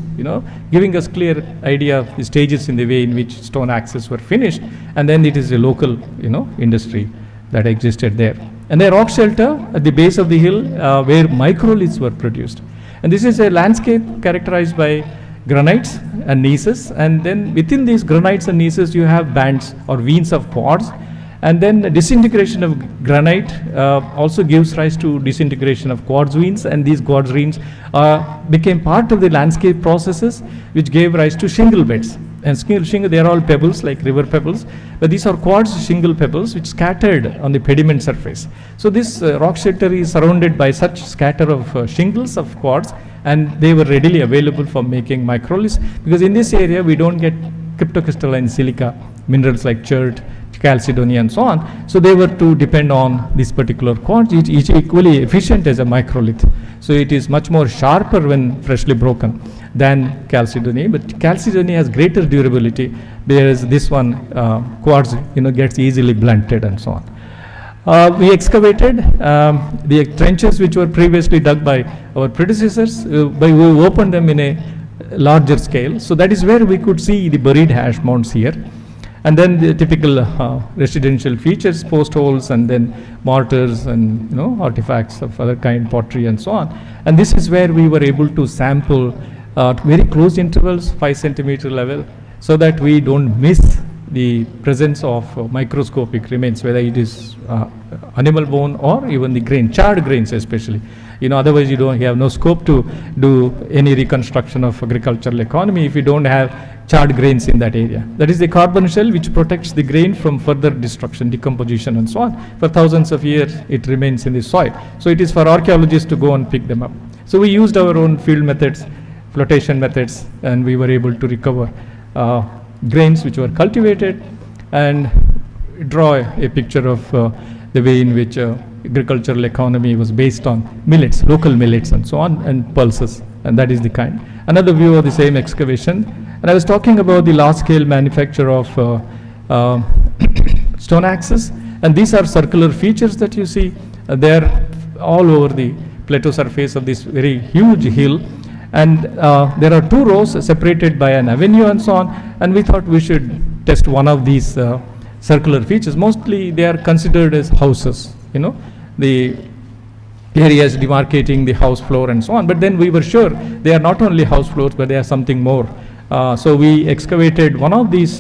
giving us clear idea of the stages in the way in which stone axes were finished. And then it is a local, industry that existed there. And the rock shelter at the base of the hill where microliths were produced. And this is a landscape characterized by granites and gneisses, and then within these granites and gneisses you have bands or veins of quartz, and then the disintegration of granite also gives rise to disintegration of quartz veins, and these quartz veins became part of the landscape processes which gave rise to shingle beds. And shingle, they are all pebbles like river pebbles, but these are quartz shingle pebbles which scattered on the pediment surface. So this rock shelter is surrounded by such scatter of shingles of quartz, and they were readily available for making microliths, because in this area we don't get cryptocrystalline silica minerals like chert, chalcedony and so on. So they were to depend on this particular quartz, which is equally efficient as a microlith. So it is much more sharper when freshly broken than chalcedony, but chalcedony has greater durability, whereas this one quartz gets easily blunted and so on. We excavated the trenches which were previously dug by our predecessors, we opened them in a larger scale. So that is where we could see the buried hash mounds here. And then the typical residential features, post holes, and then mortars and artifacts of other kind, pottery and so on. And this is where we were able to sample at very close intervals, 5 centimeter level, so that we don't miss the presence of microscopic remains, whether it is animal bone or even the grain, charred grains especially. Otherwise you have no scope to do any reconstruction of agricultural economy if you don't have charred grains in that area. That is the carbon shell which protects the grain from further destruction, decomposition and so on. For thousands of years it remains in the soil. So it is for archaeologists to go and pick them up. So we used our own field methods, flotation methods, and we were able to recover grains which were cultivated and draw a picture of the way in which agricultural economy was based on millets, local millets and so on, and pulses, and that is the kind. Another view of the same excavation, and I was talking about the large scale manufacture of stone axes, and these are circular features that you see. They're all over the plateau surface of this very huge hill, and there are 2 rows separated by an avenue and so on, and we thought we should test one of these circular features. Mostly they are considered as houses, the areas demarcating the house floor and so on, but then we were sure they are not only house floors but they are something more. So we excavated one of these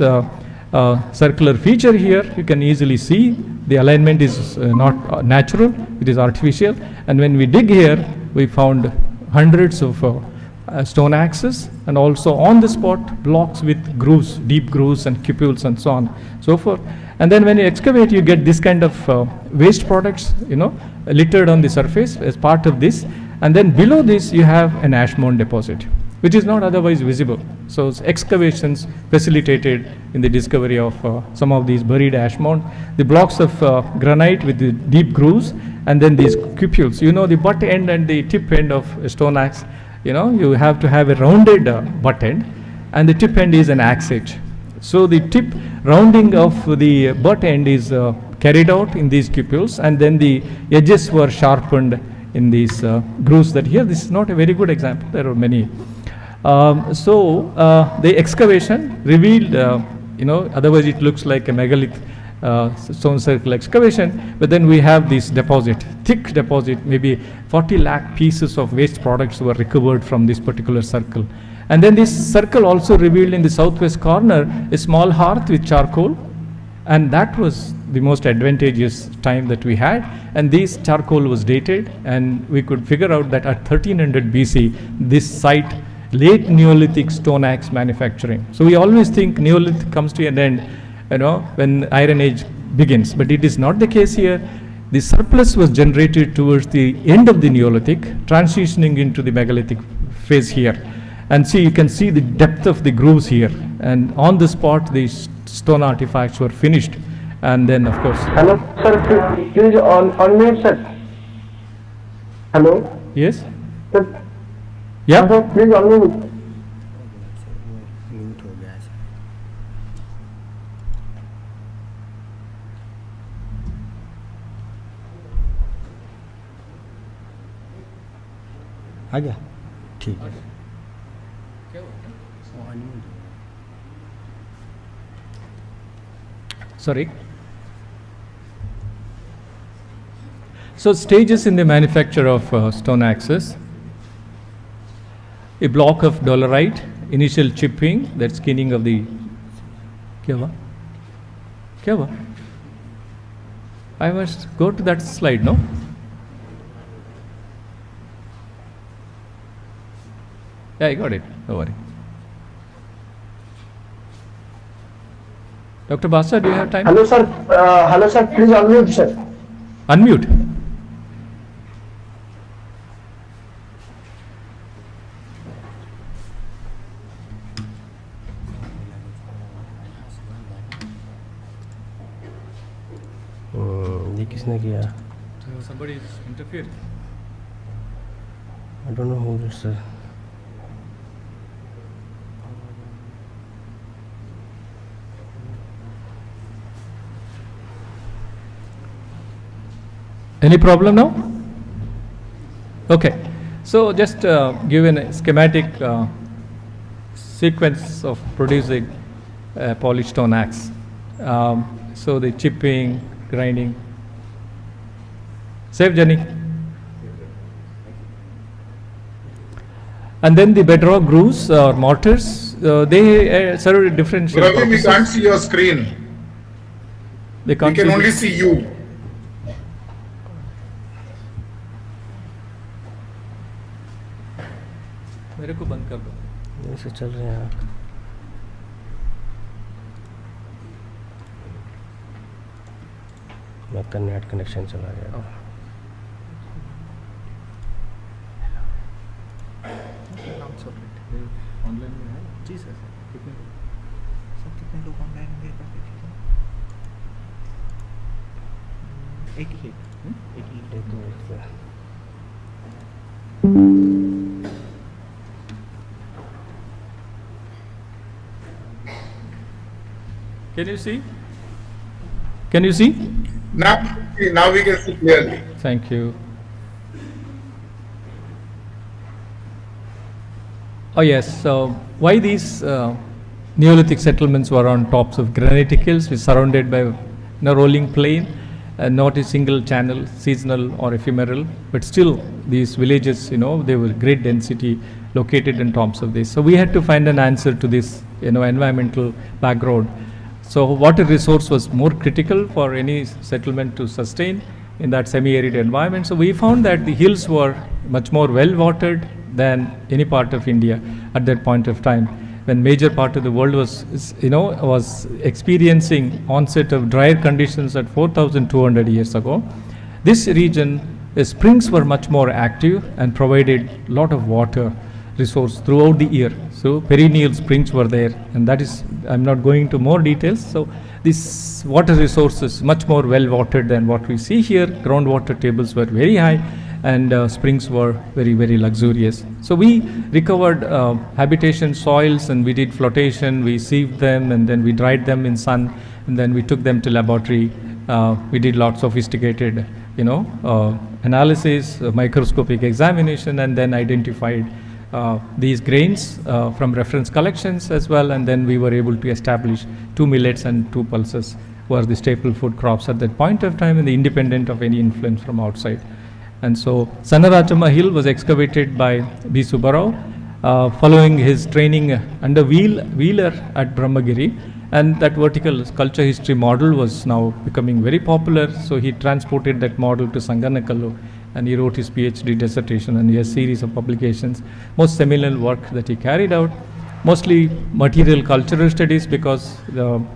circular feature here. You can easily see the alignment is not natural, it is artificial, and when we dig here we found hundreds of stone axes, and also on the spot blocks with grooves, deep grooves and cupules and so on, so forth. And then when you excavate, you get this kind of waste products, littered on the surface as part of this. And then below this, you have an ash mound deposit, which is not otherwise visible. So excavations facilitated in the discovery of some of these buried ash mound. The blocks of granite with the deep grooves, and then these cupules. The butt end and the tip end of a stone axe. You have to have a rounded butt end, and the tip end is an axe edge. So the tip rounding of the butt end is carried out in these cupules, and then the edges were sharpened in these grooves that here. This is not a very good example, there are many. So the excavation revealed, otherwise it looks like a megalith stone circle excavation, but then we have this deposit, thick deposit, maybe 40 lakh pieces of waste products were recovered from this particular circle. And then this circle also revealed in the southwest corner a small hearth with charcoal, and that was the most advantageous time that we had, and this charcoal was dated, and we could figure out that at 1300 BC this site late Neolithic stone axe manufacturing. So we always think Neolithic comes to an end when Iron Age begins, but it is not the case here. The surplus was generated towards the end of the Neolithic, transitioning into the megalithic phase here. And see, you can see the depth of the grooves here, and on the spot the stone artifacts were finished. And then of course, hello sir, please unmute sir. Hello. Yes. Sir. Yeah. Sir, please unmute. आ गया ठीक है Sorry. So stages in the manufacture of stone axes. A block of dolerite, initial chipping, that skinning of the. Kya hua? I must go to that slide, no? Yeah, I got it. Don't worry. Dr. Basa, do you have time? Hello sir, please unmute sir. Unmute. ये किसने किया? Somebody interfered. I don't know who this is. Any problem now? Okay, so just give a schematic sequence of producing polished stone axe. So the chipping, grinding. Safe journey. And then the bedrock grooves or mortars, they serve different Ravi, we can't see your screen. They can't We can see only see you. मेरे को बंद कर दो। ऐसे चल रहे हैं आप। आपका नेट कनेक्शन चला गया। ऑनलाइन में है जी सर। कितने सर कितने लोग ऑनलाइन होंगे एक बार देखिए। 88 Can you see? Can you see? Now we can see clearly. Thank you. Oh yes, so why these Neolithic settlements were on tops of granitic hills, which surrounded by rolling plain, not a single channel, seasonal or ephemeral, but still these villages, they were great density located on tops of this. So we had to find an answer to this, environmental background. So water resource was more critical for any settlement to sustain in that semi-arid environment. So we found that the hills were much more well-watered than any part of India at that point of time, when major part of the world was experiencing onset of drier conditions at 4,200 years ago. This region, the springs were much more active and provided a lot of water resource throughout the year. So perennial springs were there, and that is, I'm not going into more details. So this water resource is much more well watered than what we see here. Groundwater tables were very high, and springs were very, very luxurious. So we recovered habitation soils, and we did flotation, we sieved them, and then we dried them in sun, and then we took them to laboratory. We did lots of sophisticated, analysis, microscopic examination, and then identified these grains from reference collections as well, and then we were able to establish 2 millets and 2 pulses were the staple food crops at that point of time, and independent of any influence from outside. And so Sanarachama Hill was excavated by B. Subbarao following his training under Wheeler at Brahmagiri, and that vertical sculpture history model was now becoming very popular. So he transported that model to Sanganakallu, and he wrote his PhD dissertation, and he has a series of publications, most seminal work that he carried out, mostly material cultural studies, because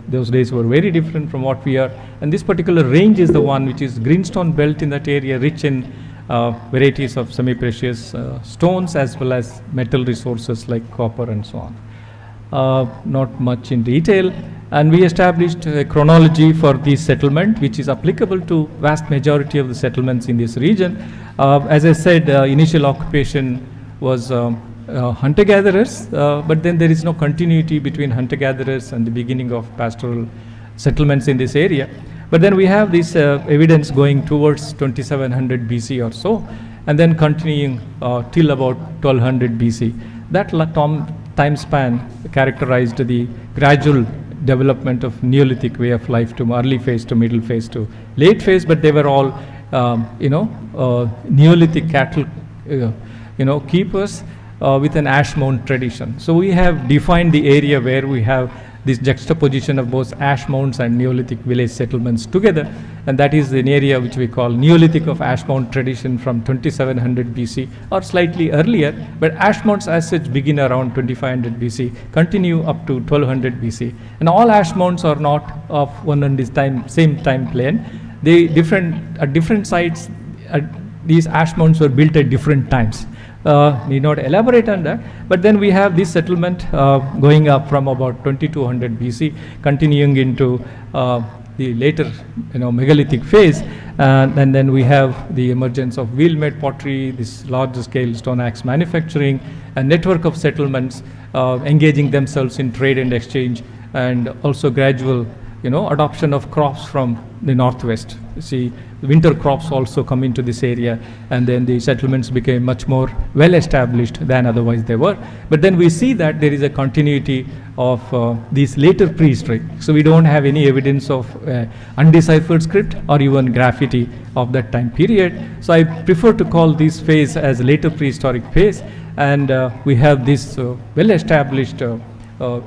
those days were very different from what we are. And this particular range is the one which is greenstone belt in that area, rich in varieties of semi-precious stones as well as metal resources like copper and so on. Not much in detail. And we established a chronology for this settlement, which is applicable to vast majority of the settlements in this region. As I said, initial occupation was hunter-gatherers, but then there is no continuity between hunter-gatherers and the beginning of pastoral settlements in this area. But then we have this evidence going towards 2700 BC or so, and then continuing till about 1200 BC. That time span characterized the gradual development of Neolithic way of life to early phase to middle phase to late phase, but they were all, Neolithic cattle, keepers with an ash mound tradition. So we have defined the area where we have this juxtaposition of both ash mounds and Neolithic village settlements together, and that is an area which we call Neolithic of ash mound tradition from 2700 BC or slightly earlier, but ash mounds as such begin around 2500 BC, continue up to 1200 BC, and all ash mounds are not of one and the same time plane. They at different sites. These ash mounds were built at different times. Need not elaborate on that, but then we have this settlement going up from about 2200 BC, continuing into the later megalithic phase, and then we have the emergence of wheel-made pottery, this large-scale stone axe manufacturing, a network of settlements engaging themselves in trade and exchange, and also gradual adoption of crops from the northwest. You see, winter crops also come into this area, and then the settlements became much more well established than otherwise they were. But then we see that there is a continuity of these later prehistory. So we don't have any evidence of undeciphered script or even graffiti of that time period. So I prefer to call this phase as later prehistoric phase, and we have this well established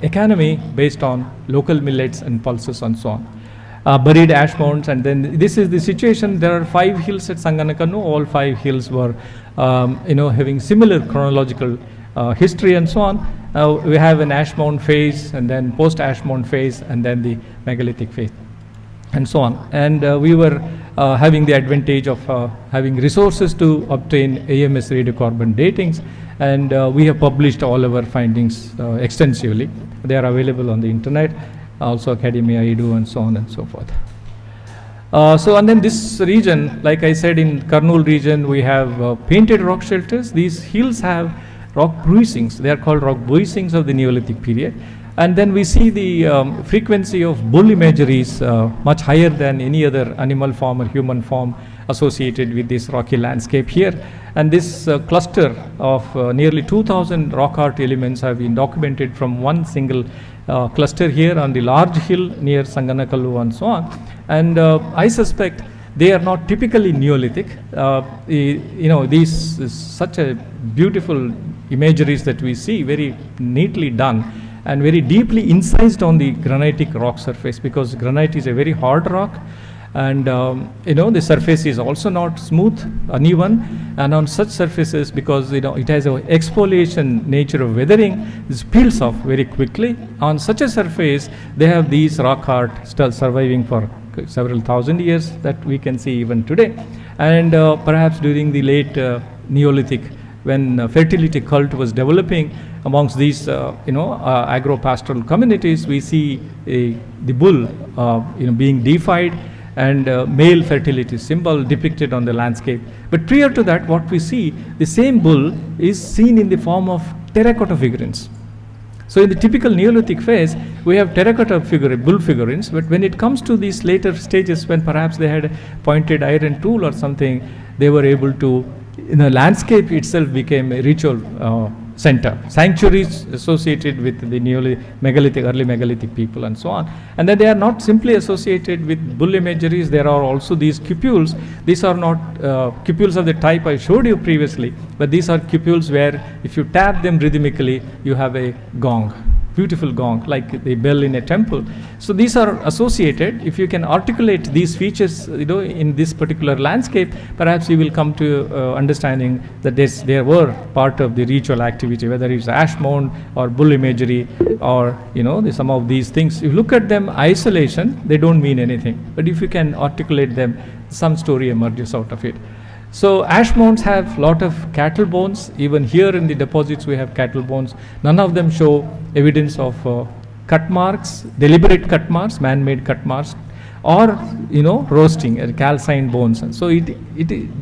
economy based on local millets and pulses and so on. Buried ash mounds, and then this is the situation. There are 5 hills at Sanganakanu. All 5 hills were having similar chronological history and so on. We have an ash mound phase, and then post-ash mound phase, and then the megalithic phase, and so on. And we were having the advantage of having resources to obtain AMS radiocarbon datings, and we have published all our findings extensively. They are available on the internet, also Academia Edu, and so on and so forth. So, and then this region, like I said, in Kurnool region, we have painted rock shelters. These hills have rock bruisings. They are called rock bruisings of the Neolithic period. And then we see the frequency of bull imageries much higher than any other animal form or human form associated with this rocky landscape here. And this cluster of nearly 2,000 rock art elements have been documented from one single cluster here on the large hill near Sanganakalu and so on. And I suspect they are not typically Neolithic. You know, these is such a beautiful imageries that we see, very neatly done and very deeply incised on the granitic rock surface, because granite is a very hard rock, and you know, the surface is also not smooth, uneven, and on such surfaces, because you know it has a exfoliation nature of weathering, this peels off very quickly. On such a surface, they have these rock art still surviving for several thousand years that we can see even today. And perhaps during the late Neolithic, when fertility cult was developing amongst these agro-pastoral communities, we see the bull being deified, and male fertility symbol depicted on the landscape. But prior to that, what we see, the same bull is seen in the form of terracotta figurines. So in the typical Neolithic phase, we have terracotta bull figurines, but when it comes to these later stages, when perhaps they had a pointed iron tool or something, they were able to, the landscape itself became a ritual center, sanctuaries associated with the megalithic, early megalithic people and so on. And then they are not simply associated with bull imageries, there are also these cupules. These are not cupules of the type I showed you previously, but these are cupules where if you tap them rhythmically, you have a gong. Beautiful gong, like the bell in a temple. So these are associated. If you can articulate these features, in this particular landscape, perhaps you will come to understanding that there were part of the ritual activity, whether it's ash mound or bull imagery or some of these things. If you look at them isolation, they don't mean anything. But if you can articulate them, some story emerges out of it. So ash mounds have lot of cattle bones. Even here in the deposits we have cattle bones. None of them show evidence of cut marks, deliberate cut marks, man-made cut marks, or roasting calcined bones. And so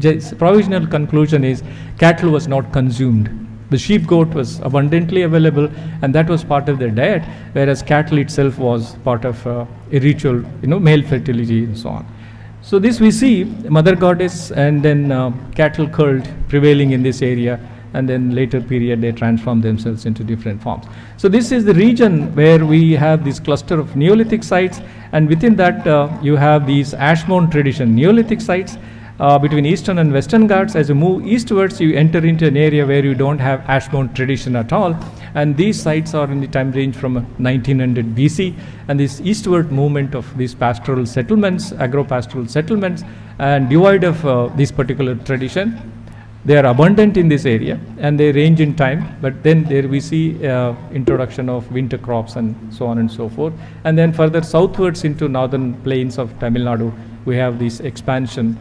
just provisional conclusion is cattle was not consumed. The sheep goat was abundantly available, and that was part of their diet, whereas cattle itself was part of a ritual, male fertility and so on. So this we see mother goddess and then cattle cult prevailing in this area, and then later period they transform themselves into different forms. So this is the region where we have this cluster of Neolithic sites, and within that you have these ash mound tradition Neolithic sites. Between eastern and western Ghats, as you move eastwards, you enter into an area where you don't have ash mound tradition at all, and these sites are in the time range from 1900 BC, and this eastward movement of these pastoral settlements, agro-pastoral settlements, and devoid of this particular tradition. They are abundant in this area, and they range in time, but then there we see introduction of winter crops and so on and so forth. And then further southwards into northern plains of Tamil Nadu, we have this expansion.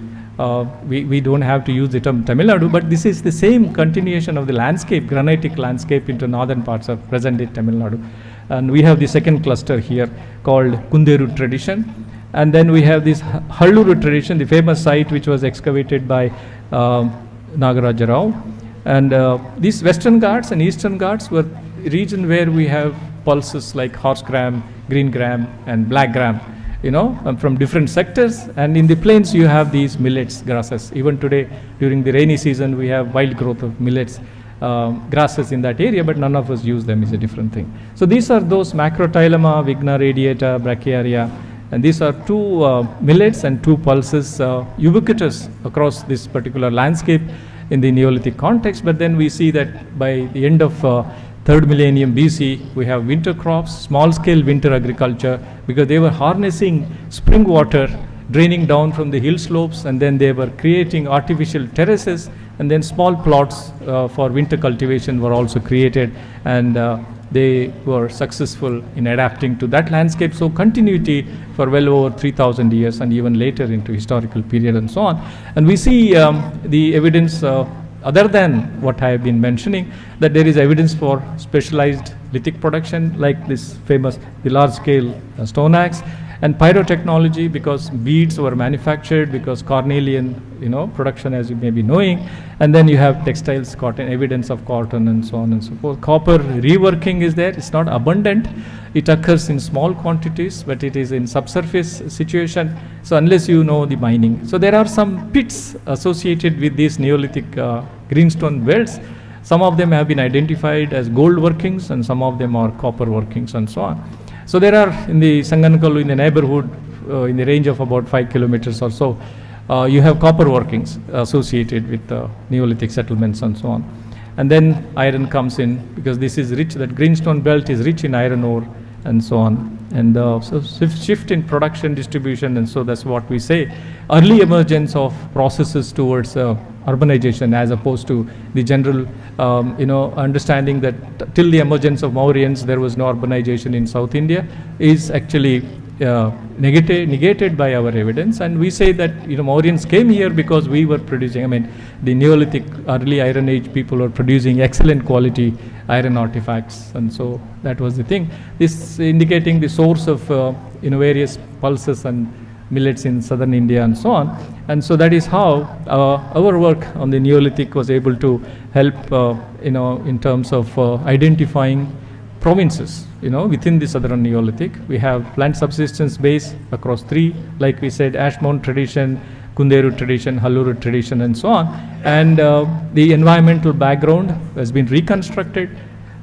We don't have to use the term Tamil Nadu, but this is the same continuation of the landscape, granitic landscape into northern parts of present-day Tamil Nadu. And we have the second cluster here called Kunderu tradition. And then we have this Halluru tradition, the famous site which was excavated by Nagaraja Rao. And these western Ghats and eastern Ghats were region where we have pulses like horse gram, green gram, and black gram. From different sectors, and in the plains you have these millets, grasses. Even today, during the rainy season, we have wild growth of millets, grasses in that area, but none of us use them, is a different thing. So these are those Macrotylema, Vigna radiata, Brachiaria, and these are two millets and two pulses ubiquitous across this particular landscape in the Neolithic context. But then we see that by the end of 3rd millennium BC, we have winter crops, small-scale winter agriculture, because they were harnessing spring water draining down from the hill slopes, and then they were creating artificial terraces And then small plots for winter cultivation were also created, and they were successful in adapting to that landscape. So continuity for well over 3,000 years and even later into historical period and so on. And we see the evidence other than what I have been mentioning, that there is evidence for specialized lithic production like this famous, the large scale stone axe, and pyrotechnology, because beads were manufactured, because Cornelian, production, as you may be knowing. And then you have textiles, cotton, evidence of cotton and so on and so forth. Copper reworking is there. It's not abundant. It occurs in small quantities, but it is in subsurface situation. So unless you know the mining. So there are some pits associated with these Neolithic greenstone belts. Some of them have been identified as gold workings, and some of them are copper workings and so on. So there are in the Sanganakalu, in the neighborhood, in the range of about 5 kilometers or so, you have copper workings associated with Neolithic settlements and so on. And then iron comes in, because this is rich, that greenstone belt is rich in iron ore and so on. And so shift in production distribution, and so that's what we say. Early emergence of processes towards urbanization, as opposed to the general understanding that till the emergence of Mauryans there was no urbanization in South India, is actually negated by our evidence. And we say that Mauryans came here because we were producing, the Neolithic early Iron Age people were producing excellent quality iron artifacts, and so that was the thing. This indicating the source of various pulses and millets in southern India and so on. And so that is how our work on the Neolithic was able to help in terms of identifying provinces within the southern Neolithic. We have plant subsistence base across 3, like we said, Ashmount tradition, Kunderu tradition, Halluru tradition and so on. And the environmental background has been reconstructed.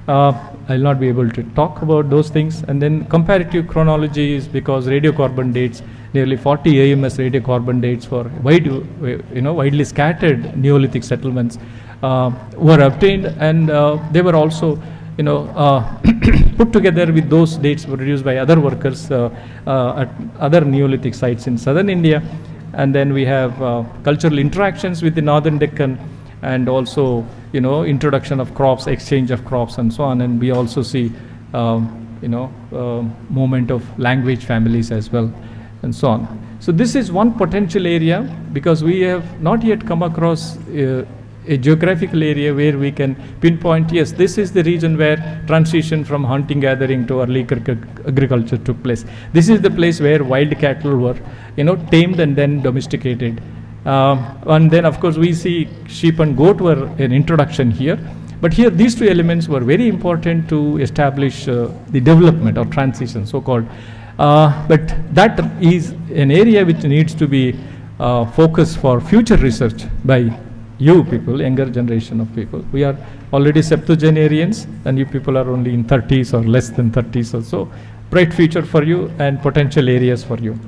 I'll not be able to talk about those things. And then comparative chronology is because radiocarbon dates, nearly 40 AMS radiocarbon dates for widely scattered Neolithic settlements were obtained, and they were also put together with those dates produced by other workers at other Neolithic sites in southern India. And then we have cultural interactions with the northern Deccan, and also introduction of crops, exchange of crops and so on. And we also see movement of language families as well and so on. So this is one potential area, because we have not yet come across a geographical area where we can pinpoint, yes, this is the region where transition from hunting gathering to early agriculture took place. This is the place where wild cattle were tamed and then domesticated. And then of course we see sheep and goat were an introduction here. But here these 2 elements were very important to establish the development or transition, so-called. But that is an area which needs to be focused for future research by you people, younger generation of people. We are already septuagenarians, and you people are only in 30s or less than 30s or so. Bright future for you and potential areas for you.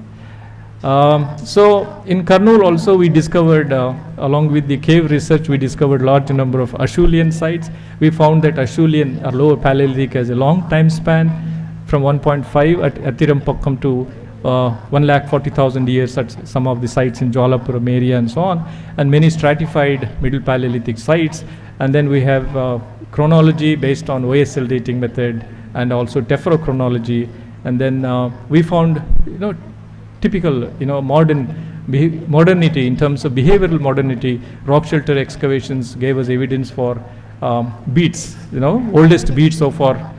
So in Kurnool also we discovered, along with the cave research, we discovered large number of Acheulean sites. We found that Acheulean or lower Paleolithic has a long time span from 1.5 at Athirampakkam to 1,40,000 years at some of the sites in Jwalapuram area and so on, and many stratified middle Paleolithic sites. And then we have chronology based on OSL dating method, and also tephrochronology. And then we found typical modernity in terms of behavioral modernity. Rock shelter excavations gave us evidence for beads, oldest beads so far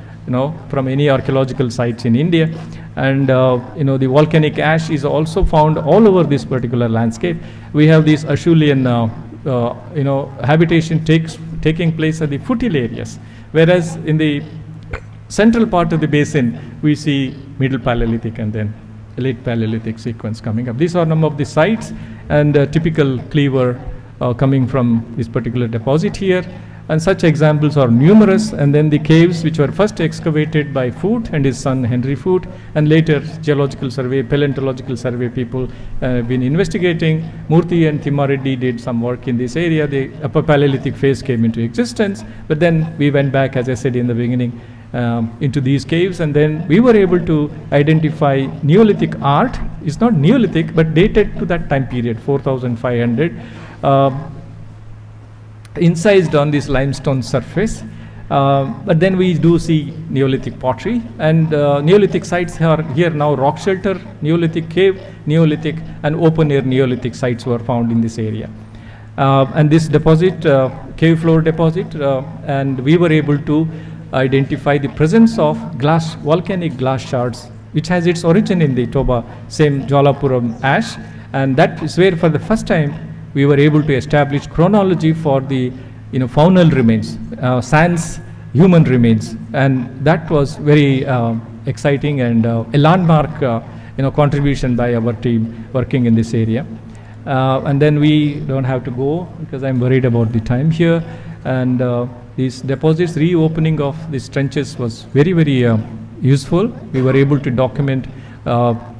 from any archaeological sites in India. And the volcanic ash is also found all over this particular landscape. We have this Acheulean habitation taking place at the foothill areas, whereas in the central part of the basin we see middle Paleolithic and then late Paleolithic sequence coming up. These are some of the sites, and typical cleaver coming from this particular deposit here. And such examples are numerous. And then the caves which were first excavated by Foote and his son Henry Foote, and later geological survey, paleontological survey people been investigating. Murthy and Thimareddy did some work in this area. The upper Paleolithic phase came into existence, but then we went back, as I said in the beginning, into these caves, and then we were able to identify Neolithic art. It's not Neolithic, but dated to that time period, 4,500. incised on this limestone surface. But then we do see Neolithic pottery, and Neolithic sites are here now. Rock shelter, Neolithic cave, Neolithic and open air Neolithic sites were found in this area. And this deposit, cave floor deposit, and we were able to identify the presence of volcanic glass shards, which has its origin in the Toba, same Jwalapuram ash, and that is where for the first time we were able to establish chronology for the faunal remains, sans human remains, and that was very exciting and a landmark contribution by our team working in this area. And then we don't have to go because I'm worried about the time here, and these deposits, reopening of these trenches was very, very useful. We were able to document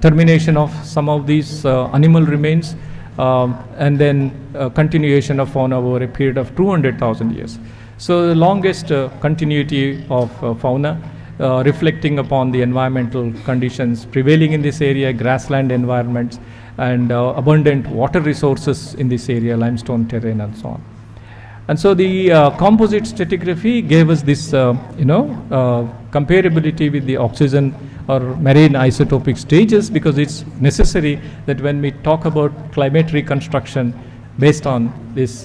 termination of some of these animal remains, and then continuation of fauna over a period of 200,000 years. So the longest continuity of fauna, reflecting upon the environmental conditions prevailing in this area, grassland environments, and abundant water resources in this area, limestone terrain and so on. And so the composite stratigraphy gave us this, comparability with the oxygen or marine isotopic stages, because it's necessary that when we talk about climate reconstruction based on this,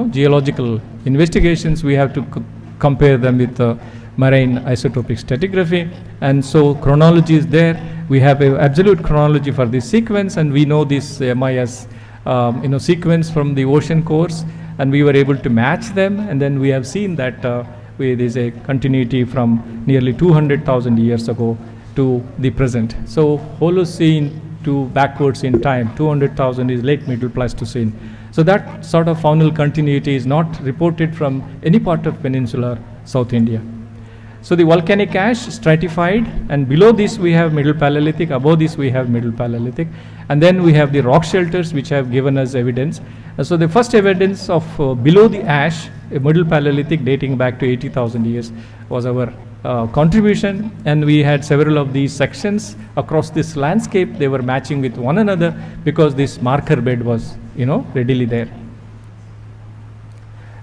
geological investigations, we have to compare them with marine isotopic stratigraphy. And so chronology is there. We have an absolute chronology for this sequence, and we know this MIS, sequence from the ocean cores, and we were able to match them, and then we have seen that there is a continuity from nearly 200,000 years ago to the present. So Holocene to backwards in time, 200,000 is late Middle Pleistocene. So that sort of faunal continuity is not reported from any part of peninsular South India. So the volcanic ash stratified, and below this we have Middle Paleolithic, above this we have Middle Paleolithic, and then we have the rock shelters which have given us evidence. So the first evidence of below the ash, a Middle Paleolithic dating back to 80,000 years was our contribution, and we had several of these sections across this landscape. They were matching with one another because this marker bed was readily there.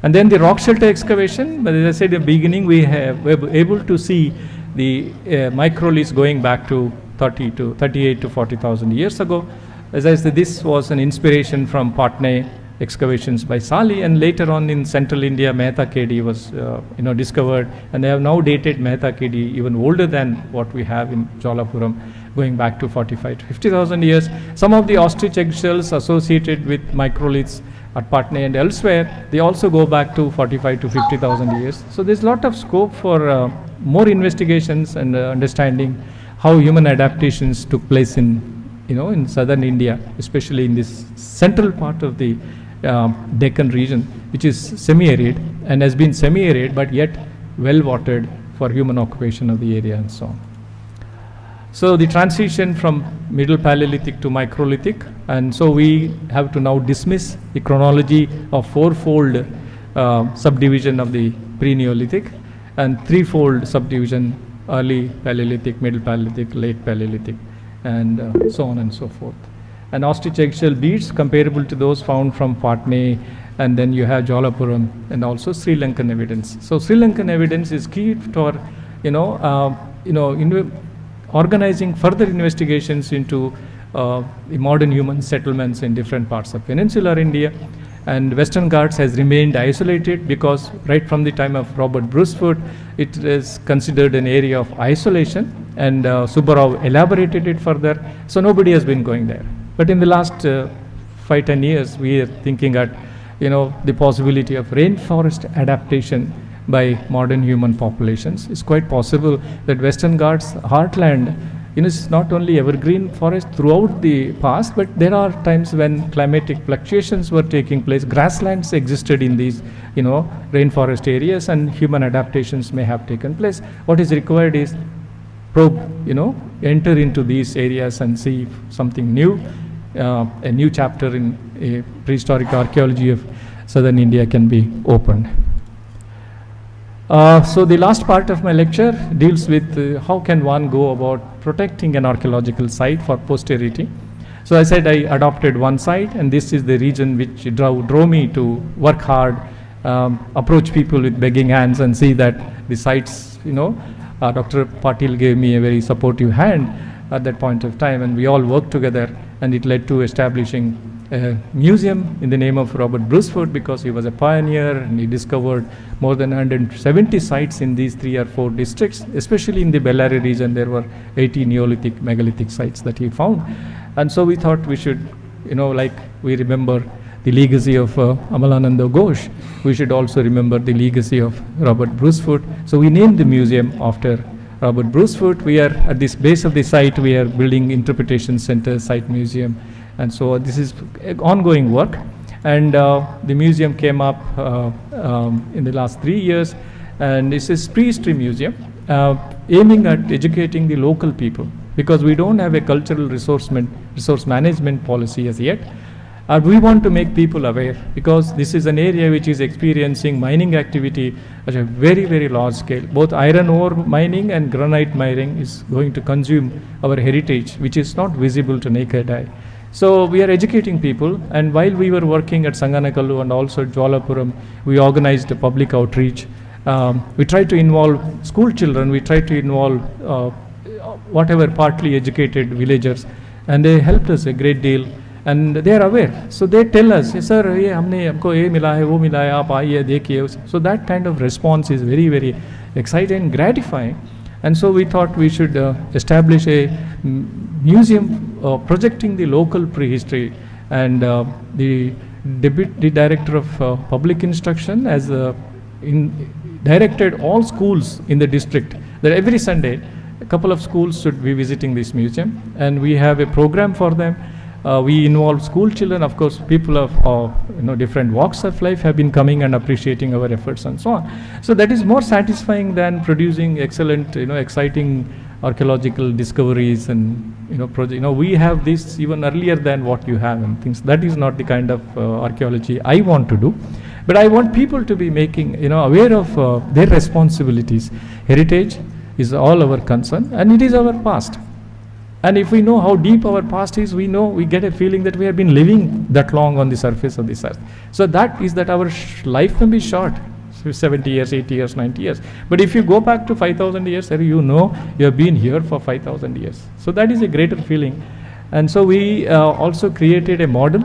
And then the rock shelter excavation, but as I said in the beginning, we were able to see the microliths going back to 38 to 40,000 years ago. As I said, this was an inspiration from Patna excavations by Sali, and later on in central India, Mehta Khedi was discovered, and they have now dated Mehta Khedi even older than what we have in Jwalapuram, going back to 45 to 50,000 years. Some of the ostrich eggshells associated with microliths at Patna and elsewhere, they also go back to 45 to 50,000 years. So there's a lot of scope for more investigations and understanding how human adaptations took place in southern India, especially in this central part of the Deccan region, which is semi-arid and has been semi-arid but yet well watered for human occupation of the area and so on. So the transition from Middle Paleolithic to Microlithic, and so we have to now dismiss the chronology of fourfold subdivision of the pre-Neolithic and threefold subdivision, early Paleolithic, Middle Paleolithic, late Paleolithic, and so on and so forth. And ostrich eggshell beads comparable to those found from Patna, and then you have Jwalapuram and also Sri Lankan evidence. So Sri Lankan evidence is key for organizing further investigations into the modern human settlements in different parts of peninsular India. And Western Ghats has remained isolated because right from the time of Robert Brucewood, it is considered an area of isolation, and Subbarao elaborated it further, so nobody has been going there. But in the last 5-10 years, we are thinking at the possibility of rainforest adaptation by modern human populations. It's quite possible that Western Ghats heartland is not only evergreen forest throughout the past, but there are times when climatic fluctuations were taking place. Grasslands existed in these rainforest areas, and human adaptations may have taken place. What is required is probe, enter into these areas and see if something new, a new chapter in a prehistoric archaeology of southern India can be opened. So the last part of my lecture deals with how can one go about protecting an archaeological site for posterity. So I said I adopted one site, and this is the region which drove me to work hard approach people with begging hands and see that the sites, Dr. Patil gave me a very supportive hand at that point of time, and we all worked together, and it led to establishing a museum in the name of Robert Brucewood, because he was a pioneer and he discovered more than 170 sites in these 3 or 4 districts, especially in the Bellary region. There were 80 Neolithic, megalithic sites that he found. And so we thought we should, like we remember the legacy of Amalananda Ghosh, we should also remember the legacy of Robert Brucewood. So we named the museum after Robert Brucewood. We are at this base of the site, we are building interpretation center, site museum, and so this is ongoing work. And the museum came up in the last 3 years, and this is prehistory museum aiming at educating the local people, because we don't have a cultural resource management policy as yet. We want to make people aware, because this is an area which is experiencing mining activity at a very, very large scale. Both iron ore mining and granite mining is going to consume our heritage, which is not visible to naked eye. So we are educating people, and while we were working at Sanganakallu and also at Jwalapuram, we organized a public outreach. We tried to involve school children, we tried to involve whatever partly educated villagers, and they helped us a great deal. And they are aware, so they tell us, sir, हमको ये मिला है, वो मिला है, आप आइए देखिए. So that kind of response is very, very exciting and gratifying. And so we thought we should establish a museum projecting the local prehistory. And the deputy director of public instruction has directed all schools in the district that every Sunday a couple of schools should be visiting this museum, and we have a program for them. We involve school children, of course, people of different walks of life have been coming and appreciating our efforts and so on. So that is more satisfying than producing excellent, exciting archaeological discoveries and we have this even earlier than what you have and things. That is not the kind of archaeology I want to do, but I want people to be making aware of their responsibilities. Heritage is all our concern, and it is our past. And if we know how deep our past is, we get a feeling that we have been living that long on the surface of this earth. So that is that our life can be short, 70 years, 80 years, 90 years. But if you go back to 5,000 years, you have been here for 5,000 years. So that is a greater feeling. And so we also created a model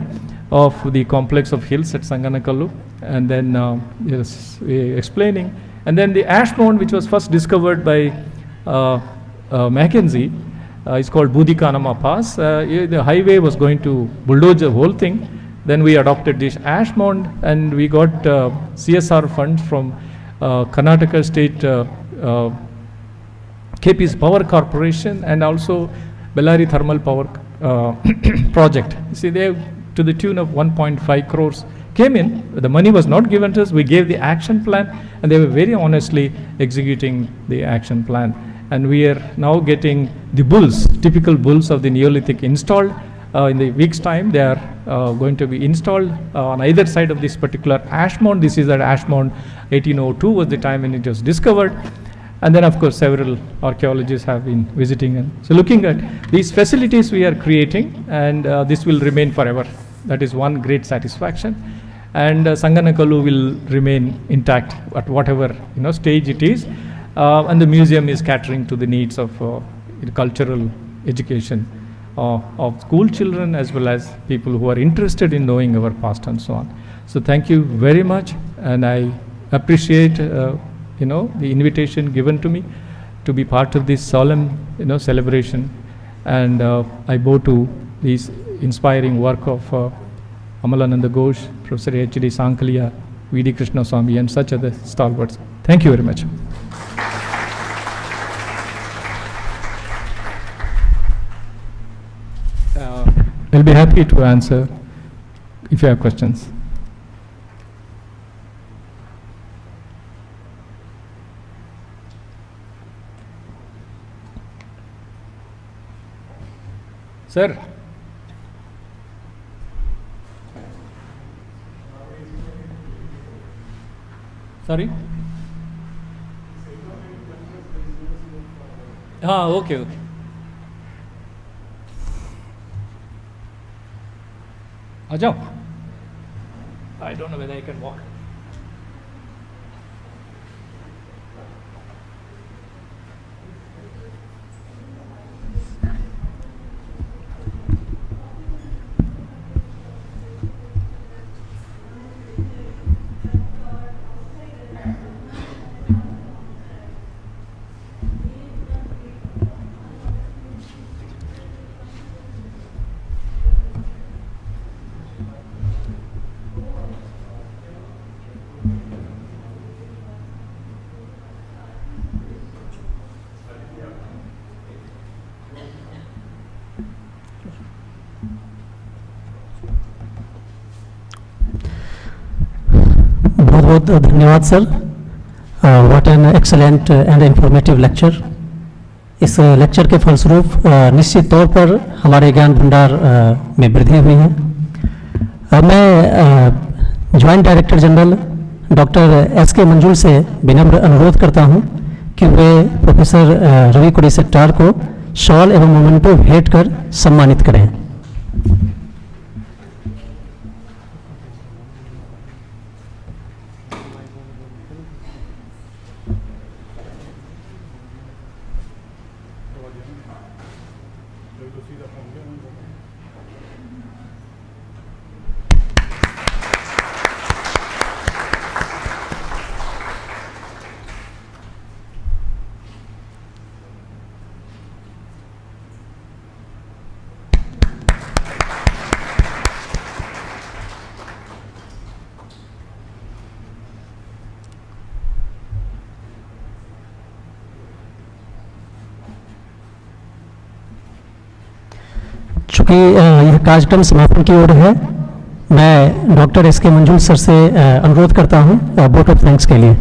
of the complex of hills at Sanganakallu, and then explaining. And then the ash mound, which was first discovered by Mackenzie, it's called Budikanama Pass. The highway was going to bulldoze the whole thing. Then we adopted this ash mound, and we got CSR funds from Karnataka State KP's Power Corporation, and also Bellary Thermal Power Project. See, they to the tune of 1.5 crores came in. The money was not given to us. We gave the action plan, and they were very honestly executing the action plan. And we are now getting the bulls, typical bulls of the Neolithic installed. In the week's time, they are going to be installed on either side of this particular ash mound. This is that ash mound. 1802 was the time when it was discovered. And then, of course, several archaeologists have been visiting. And so looking at these facilities we are creating, and this will remain forever. That is one great satisfaction. And Sanganakallu will remain intact at whatever stage it is. And the museum is catering to the needs of cultural education of school children, as well as people who are interested in knowing our past and so on. So thank you very much, and I appreciate the invitation given to me to be part of this solemn celebration, and I bow to this inspiring work of Amalananda Ghosh, Professor H.D. Sankalia, V.D. Krishnaswamy, and such other stalwarts. Thank you very much. I'll be happy to answer if you have questions. Sir. Sorry? Okay. I don't know whether I can walk. बहुत धन्यवाद sir. What an excellent and informative lecture. इस lecture के फलस्वरूप निश्चित तौर पर हमारे ज्ञान भंडार में वृद्धि हुई है। मैं joint director general doctor S K. मंजुल से विनम्र अनुरोध करता हूं कि वे प्रोफेसर रवि कोडिसेट्टार को शॉल एवं मोमेंटो भेंट कर सम्मानित करें। चूँकि यह कार्यक्रम समापन की ओर है, मैं डॉक्टर एस.के. मंजुल सर से अनुरोध करता हूँ वोट ऑफ थैंक्स के लिए।